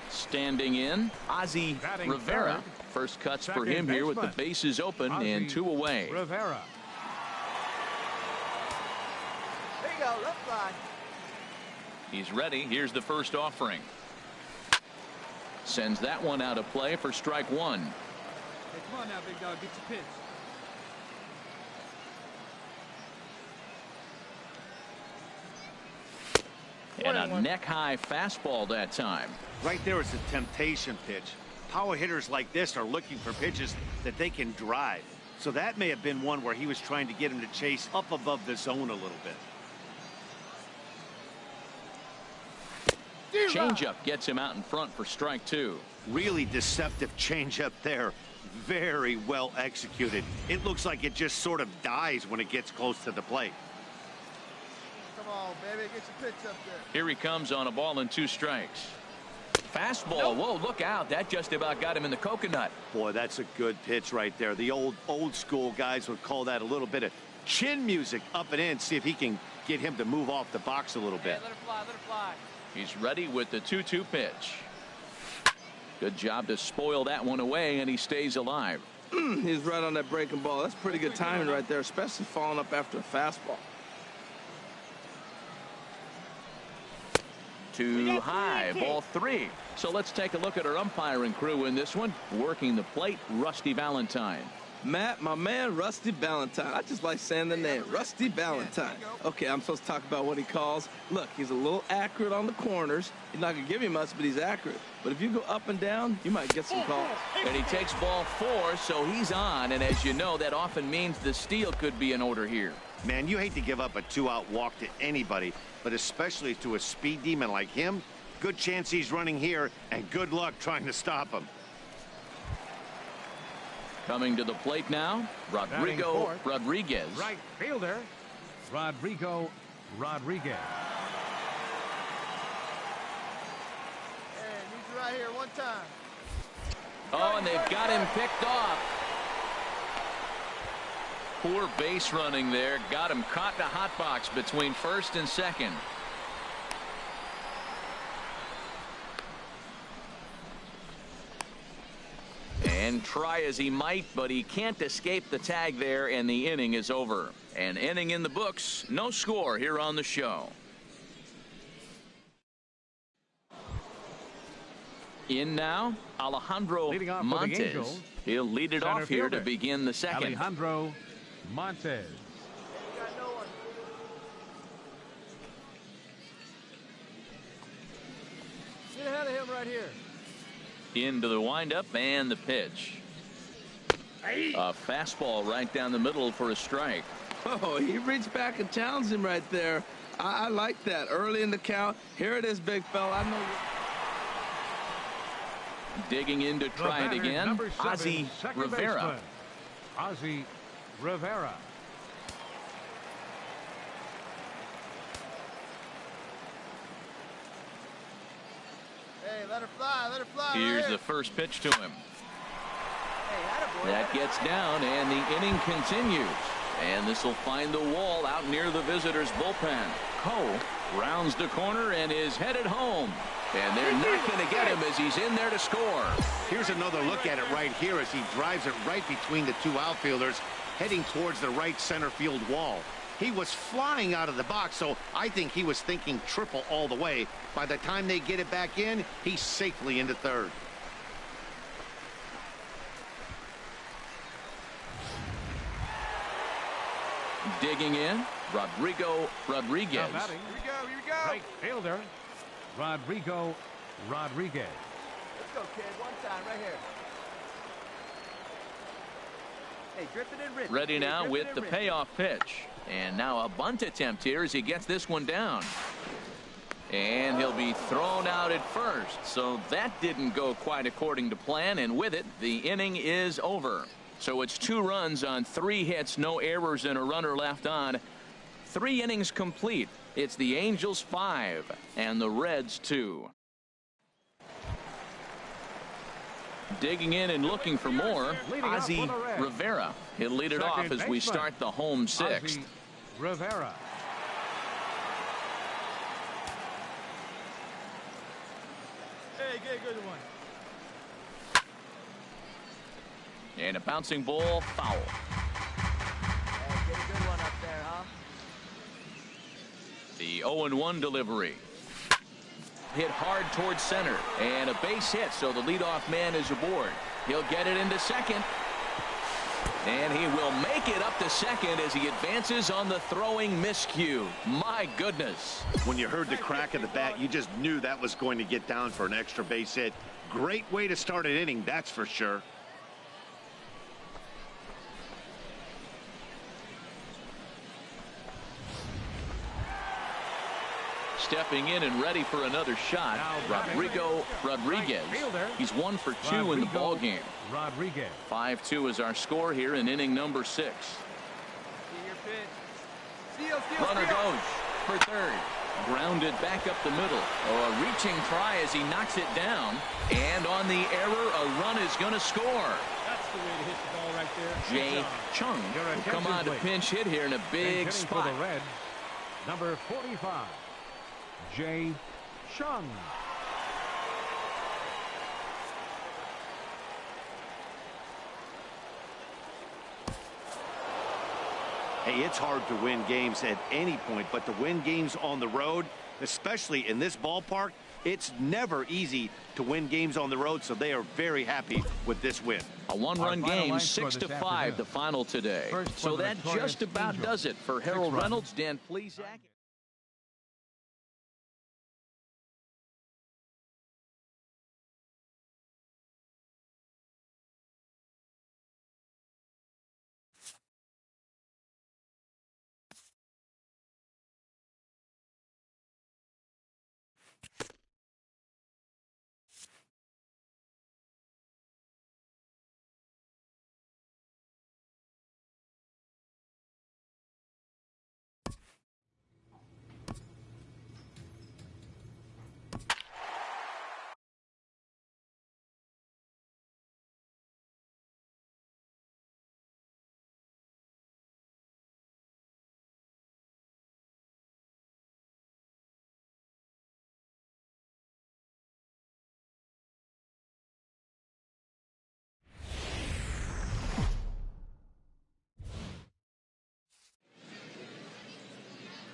Standing in, Ozzie Rivera. First cuts for him here with the bases open and 2 away. Rivera. There you go, left fly. He's ready. Here's the first offering. Sends that one out of play for strike 1. Hey, come on now, big dog. Get your pitch. And a neck-high fastball that time. Right there is a temptation pitch. Power hitters like this are looking for pitches that they can drive. So that may have been one where he was trying to get him to chase up above the zone a little bit. Changeup gets him out in front for strike 2. Really deceptive changeup there. Very well executed. It looks like it just sort of dies when it gets close to the plate. Come on, baby. Get your pitch up there. Here he comes on a ball and 2 strikes. Fastball. Whoa, look out. That just about got him in the coconut. Boy, that's a good pitch right there. The old school guys would call that a little bit of chin music up and in. See if he can get him to move off the box a little bit. Hey, let her fly, let her fly. He's ready with the 2-2 pitch. Good job to spoil that one away, and he stays alive. He's right on that breaking ball. That's pretty good timing right there, especially following up after a fastball. Too high, ball 3. So let's take a look at our umpiring crew in this one. Working the plate, Rusty Valentine. Matt, my man, Rusty Valentine. I just like saying the name, Rusty Valentine. Okay, I'm supposed to talk about what he calls. Look, he's a little accurate on the corners. He's not going to give you much, but he's accurate. But if you go up and down, you might get some calls. And he takes ball 4, so he's on. And as you know, that often means the steal could be in order here. Man, you hate to give up a 2-out walk to anybody, but especially to a speed demon like him. Good chance he's running here, and good luck trying to stop him. Coming to the plate now, Rodrigo Rodriguez. Right fielder, Rodrigo Rodriguez. Hey, need you right here one time. Oh, and they've got him picked off. Poor base running there. Got him caught in a hot box between first and second. And try as he might, but he can't escape the tag there, and the inning is over. An inning in the books, no score here on the show. In now, Alejandro Montes. He'll lead it off here to begin the second. Alejandro Montes. Get ahead of him right here. Into the windup and the pitch. A fastball right down the middle for a strike. Oh, he reached back and challenged him right there. I like that. Early in the count. Here it is, big fella. I know. Digging in to try it again. Ozzie Rivera. Ozzie Rivera. Hey, let her fly, let her fly. Here's right the first pitch to him. Hey, that gets down, and the inning continues. And this will find the wall out near the visitors' bullpen. Cole rounds the corner and is headed home. And they're not going to get him as he's in there to score. Here's another look at it right here as he drives it right between the 2 outfielders, heading towards the right center field wall. He was flying out of the box, so I think he was thinking triple all the way. By the time they get it back in, he's safely into third. Digging in, Rodrigo Rodriguez. Here we go, here we go. Right fielder, Rodrigo Rodriguez. Let's go, kid. One time, right here. Hey, dripping and ripping. Ready Hey, now dripping with and the ripping. payoff pitch. And now a bunt attempt here as he gets this one down. And he'll be thrown out at first. So that didn't go quite according to plan. And with it, the inning is over. So it's 2 runs on 3 hits, no errors, and a runner left on. 3 innings complete. It's the Angels 5 and the Reds 2. Digging in and looking for more, Ozzy Rivera. He'll lead it off as we start the home 6th. Ozzy Rivera. Hey, get a good one. And a bouncing ball, foul. Hey, get a good one up there, huh? The 0-1 delivery. Hit hard towards center. And a base hit, so the leadoff man is aboard. He'll get it into second. And he will make it up to second as he advances on the throwing miscue. My goodness. When you heard the crack of the bat, you just knew that was going to get down for an extra base hit. Great way to start an inning, that's for sure. Stepping in and ready for another shot, Now, Rodrigo Rodriguez. He's 1 for 2 in the ball game. Rodriguez. 5-2 is our score here in inning number 6. Get your pitch. Steal, steal, Runner steal. goes for third. Grounded back up the middle. Oh, a reaching try as he knocks it down. And on the error, a run is going to score. That's the way to hit the ball right there. Jay Good job. Chung Your will come attention, on to please. pinch hit here in a And big hitting spot. for the Reds, number 45, Jay Chung. Hey, it's hard to win games at any point, but to win games on the road, especially in this ballpark, it's never easy to win games on the road, so they are very happy with this win. A 1-run Our final game, line score 6-5, this afternoon. the final today. First for So the that victorious just about Angels. does it for 6 Harold runs. Reynolds. Dan Plesac.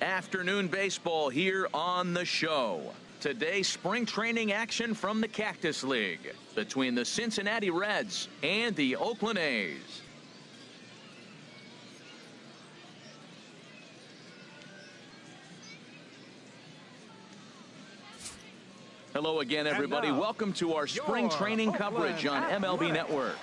Afternoon baseball here on the show. Today, spring training action from the Cactus League between the Cincinnati Reds and the Oakland A's. Hello again, everybody. now, Welcome to our spring your training Oakland coverage on MLB Athletics. Network.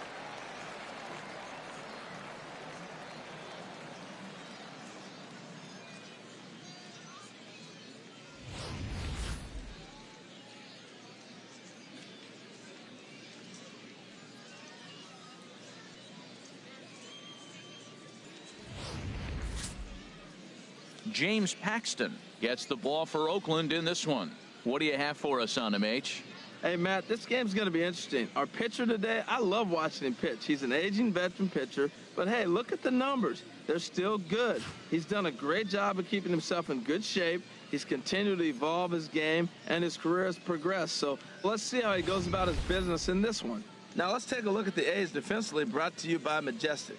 James Paxton gets the ball for Oakland in this one. What do you have for us on him, H? Hey, Matt, this game's going to be interesting. Our pitcher today, I love watching him pitch. He's an aging veteran pitcher, but hey, look at the numbers. They're still good. He's done a great job of keeping himself in good shape. He's continued to evolve his game, and his career has progressed. So let's see how he goes about his business in this one. Now let's take a look at the A's defensively, brought to you by Majestic.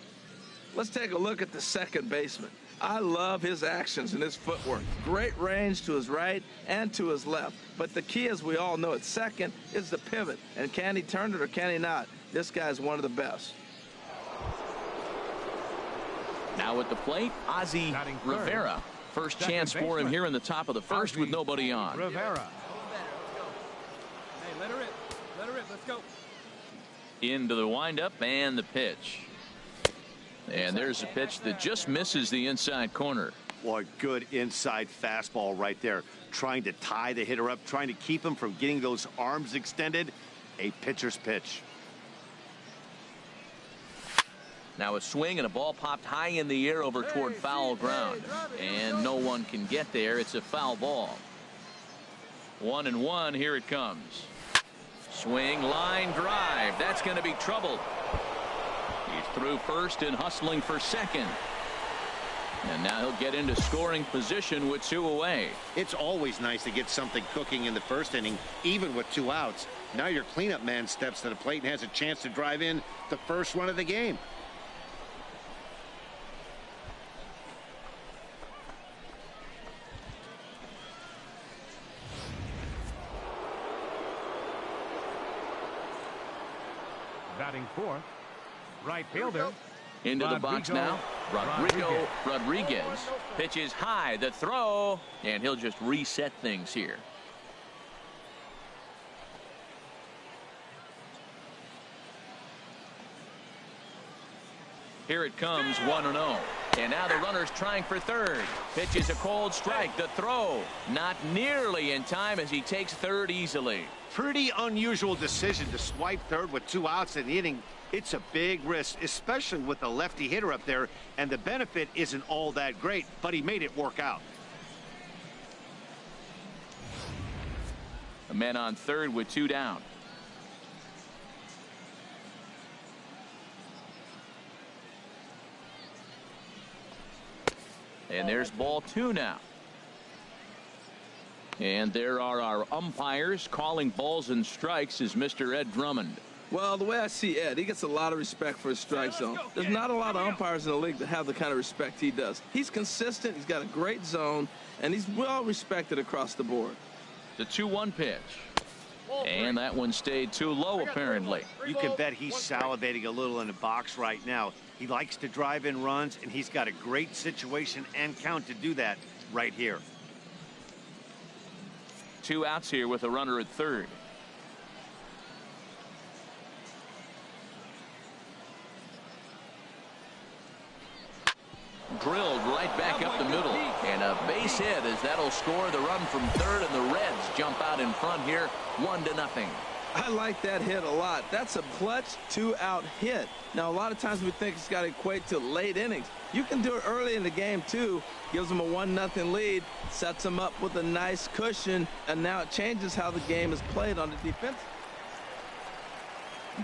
Let's take a look at the second baseman. I love his actions and his footwork. Great range to his right and to his left. But the key, as we all know, at second is the pivot. And can he turn it or can he not? This guy's one of the best. Now at the plate, Ozzy Batting third. Rivera. First Second chance for him baseman. here in the top of the first with Ozzy nobody on. Rivera. Hey, let her rip. Let her rip. Let's go. Into the windup and the pitch. And there's a pitch that just misses the inside corner. Boy, good inside fastball right there. Trying to tie the hitter up, trying to keep him from getting those arms extended. A pitcher's pitch. Now a swing and a ball popped high in the air over toward foul ground. And no one can get there. It's a foul ball. 1-1. Here it comes. Swing, line drive. That's going to be trouble. He's through first and hustling for second. And now he'll get into scoring position with 2 away. It's always nice to get something cooking in the first inning, even with 2 outs. Now your cleanup man steps to the plate and has a chance to drive in the first run of the game. Batting fourth, right fielder. Into the box now. Rodriguez pitches high. The throw. And he'll just reset things here. Here it comes, 1-0. And now the runner's trying for third. Pitch is a cold strike. The throw not nearly in time as he takes third easily. Pretty unusual decision to swipe third with 2 outs in the inning. It's a big risk, especially with the lefty hitter up there, and the benefit isn't all that great, but he made it work out. A man on third with 2 down. And there's ball 2 now. And there are our umpires calling balls and strikes is Mr. Ed Drummond. Well, the way I see Ed, he gets a lot of respect for his strike zone. There's not a lot of umpires in the league that have the kind of respect he does. He's consistent, he's got a great zone, and he's well respected across the board. The 2-1 pitch. And that one stayed too low, apparently. You can bet he's salivating a little in the box right now. He likes to drive in runs, and he's got a great situation and count to do that right here. 2 outs here with a runner at third. Drilled right back up the middle. And a base hit as that'll score the run from third, and the Reds jump out in front here 1-0. I like that hit a lot. That's a clutch 2-out hit. Now, a lot of times we think it's got to equate to late innings. You can do it early in the game, too. Gives them a 1-0 lead, sets them up with a nice cushion, and now it changes how the game is played on the defense.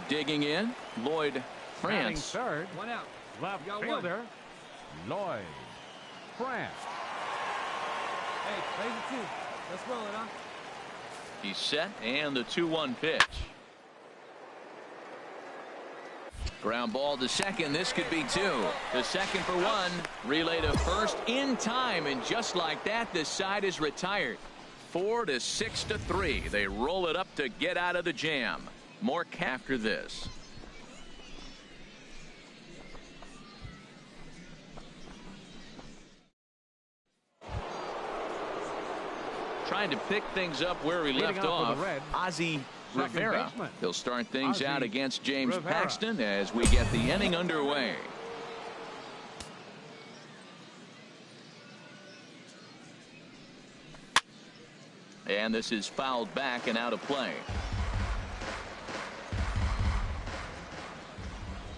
Digging in, Lloyd France. Third, 1 out. Left fielder, Lloyd France. Hey, plays it 2. Let's roll it, huh? He's set, and the 2-1 pitch. Ground ball to second. This could be 2. The second for 1. Relay to first in time, and just like that, this side is retired. 4-6-3. They roll it up to get out of the jam. More after this. Trying to pick things up where we left off. Ozzie Rivera. He'll start things out against James Paxton as we get the inning underway. And this is fouled back and out of play.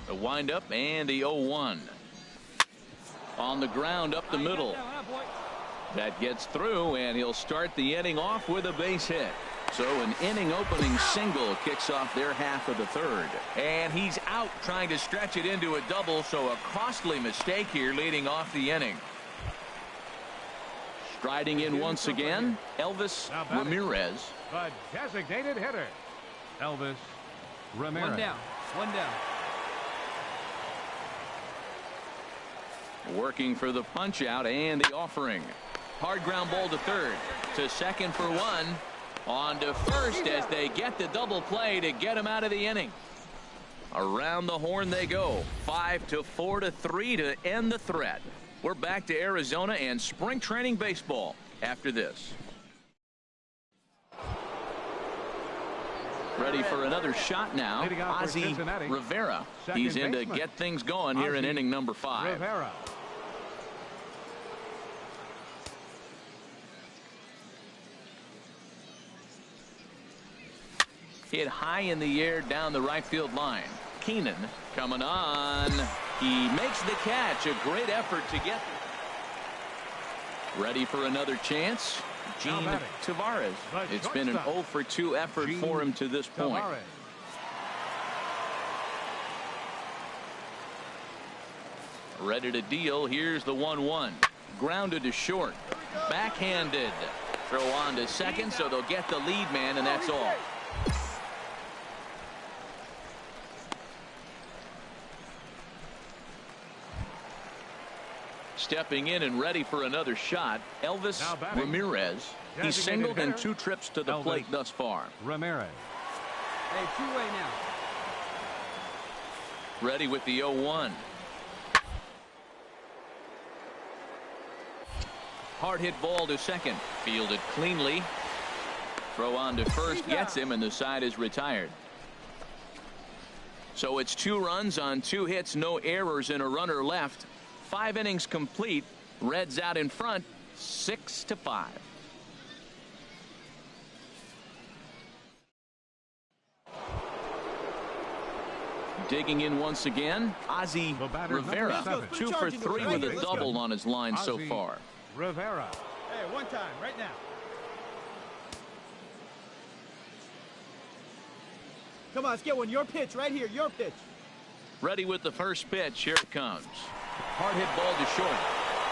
The windup and the 0-1. On the ground up the middle. That gets through, and he'll start the inning off with a base hit. So an inning opening single kicks off their half of the third. And he's out trying to stretch it into a double, so a costly mistake here leading off the inning. Striding in once again, Elvis Ramirez. The designated hitter, Elvis Ramirez. 1 down. 1 down. Working for the punch out and the offering. Hard ground ball to third. To second for 1. On to first as they get the double play to get him out of the inning. Around the horn they go. 5-4-3 to end the threat. We're back to Arizona and spring training baseball after this. Ready for another shot now. Leading off for Ozzie Cincinnati. Rivera. Second He's in to baseman. get things going here in Ozzie inning number 5. Rivera. Hit high in the air down the right field line. Keenan coming on. He makes the catch. A great effort to get. Ready for another chance. Gene batting. Tavares. The It's been an shortstop. 0 for 2 effort Gene for him to this point. Tavares. Ready to deal. Here's the 1-1. Grounded to short. Backhanded. Throw on to second, so they'll get the lead man, and that's all. Stepping in and ready for another shot, Elvis Now batting. Ramirez. He's Designated singled in hitter. 2 trips to the Elvis plate thus far. Ramirez. Hey, two-way now. Ready with the 0-1. Hard hit ball to second. Fielded cleanly. Throw on to first gets him, and the side is retired. So it's 2 runs on 2 hits, no errors, and a runner left. 5 innings complete. Reds out in front, 6-5. Digging in once again, Ozzie The batter, Rivera, number 7. 2 for 3 with a double on his line so Ozzie far. Rivera. Hey, one time, right now. Come on, let's get one. Your pitch right here. Your pitch. Ready with the first pitch. Here it comes. Hard hit ball to short.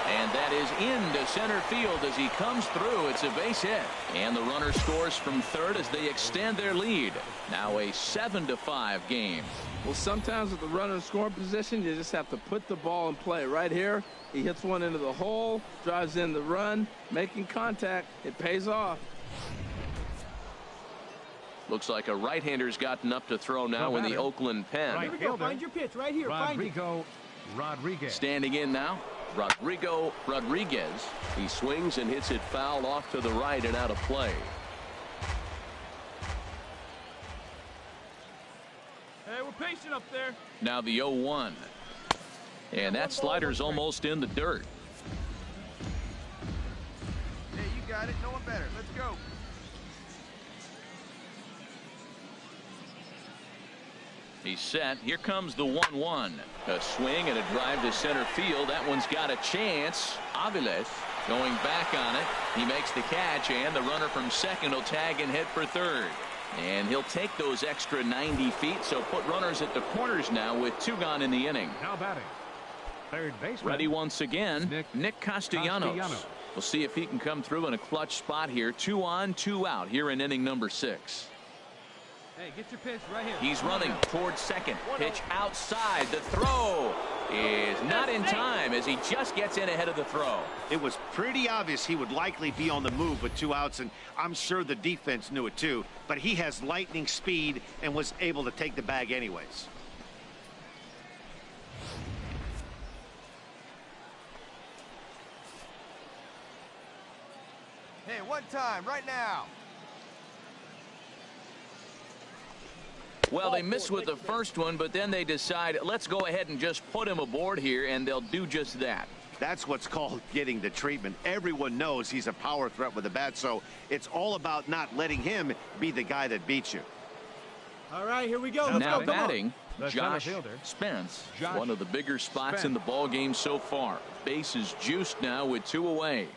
And that is into center field as he comes through. It's a base hit. And the runner scores from third as they extend their lead. Now a 7-5 game. Well, sometimes with the runner in scoring position, you just have to put the ball in play. Right here, he hits one into the hole, drives in the run, making contact. It pays off. Looks like a right-hander's gotten up to throw now in the batter. Oakland pen. Right Here we go. fielder. Find your pitch right here. Find it. Rodrigo Rodriguez. Standing in now, Rodrigo Rodriguez. He swings and hits it foul off to the right and out of play. Hey, we're patient up there. Now the 0-1. And that slider's almost in the dirt. Hey, you got it. No one better. Let's go. He's set. Here comes the 1-1. A swing and a drive to center field. That one's got a chance. Aviles going back on it. He makes the catch, and the runner from second will tag and hit for third. And he'll take those extra 90 feet, so put runners at the corners now with 2 gone in the inning. Now batting. Third baseman. Ready once again, Nick Castellanos. Castellanos. We'll see if he can come through in a clutch spot here. 2 on, 2 out here in inning number 6. Hey, get your pitch right here. He's running towards second. Pitch outside. The throw is not in time as he just gets in ahead of the throw. It was pretty obvious he would likely be on the move with 2 outs, and I'm sure the defense knew it too. But he has lightning speed and was able to take the bag anyways. Hey, one time, right now. Well, they missed with the first one, but then they decide, let's go ahead and just put him aboard here, and they'll do just that. That's what's called getting the treatment. Everyone knows he's a power threat with a bat, so it's all about not letting him be the guy that beats you. All right, here we go. Let's Now go. Come on. batting, The Josh center fielder. Spence. Josh One of the bigger spots in Spence. the ball game so far. Base is juiced now with 2 away.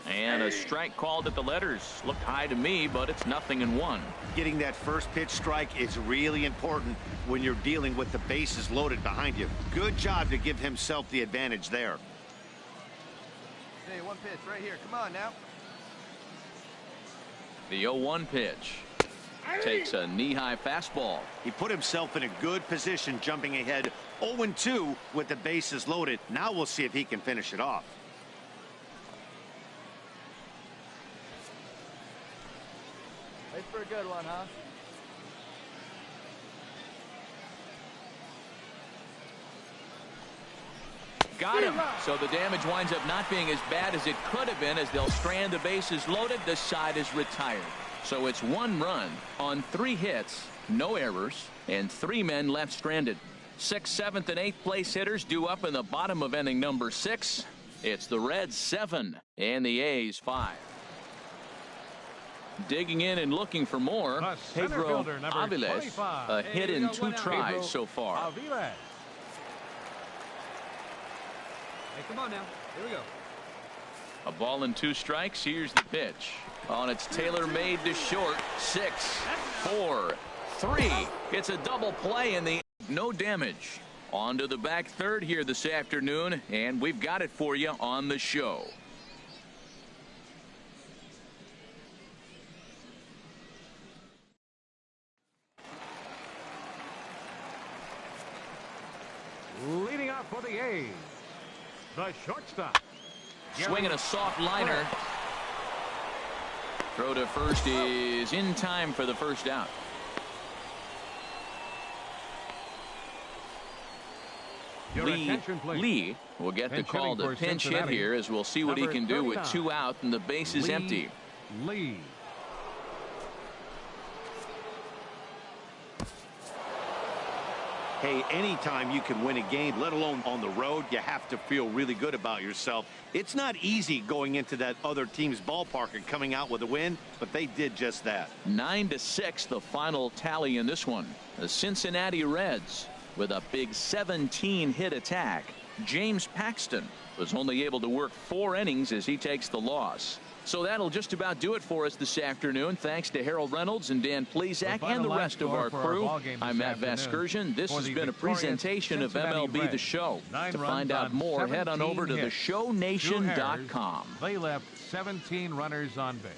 And a strike called at the letters. Looked high to me, but it's 0-1. Getting that first pitch strike is really important when you're dealing with the bases loaded behind you. Good job to give himself the advantage there. Hey, one pitch right here. Come on now. The 0-1 pitch. Takes a knee-high fastball. He put himself in a good position jumping ahead 0-2 with the bases loaded. Now we'll see if he can finish it off. Wait for a good one, huh? Got him. So the damage winds up not being as bad as it could have been, as they'll strand the bases loaded. The side is retired. So it's 1 run on 3 hits, no errors, and 3 men left stranded. 6th, 7th, and 8th place hitters due up in the bottom of inning number 6. It's the Reds 7 and the A's 5. Digging in and looking for more, Pedro Aviles, a hit in 2 tries so far. Hey, come on now. Here we go. A ball and 2 strikes. Here's the pitch. On its tailor-made to short. 6, 4, 3. It's a double play in the no damage. On to the back third here this afternoon, and we've got it for you on the show. Leading up for the A's, the shortstop. Swinging a soft liner. Throw to first is in time for the first out. Lee will get the call to pinch hit here, as we'll see what he can do with 2 out and the base is empty. Lee. Hey, anytime you can win a game, let alone on the road, you have to feel really good about yourself. It's not easy going into that other team's ballpark and coming out with a win, but they did just that. 9-6 the final tally in this one. The Cincinnati Reds with a big 17-hit attack. James Paxton was only able to work 4 innings as he takes the loss. So that'll just about do it for us this afternoon. Thanks to Harold Reynolds and Dan Plesac and the rest of our crew. I'm Matt Vasgersian. This has been a presentation of MLB The Show. To find out more, head on over to theshownation.com. They left 17 runners on base.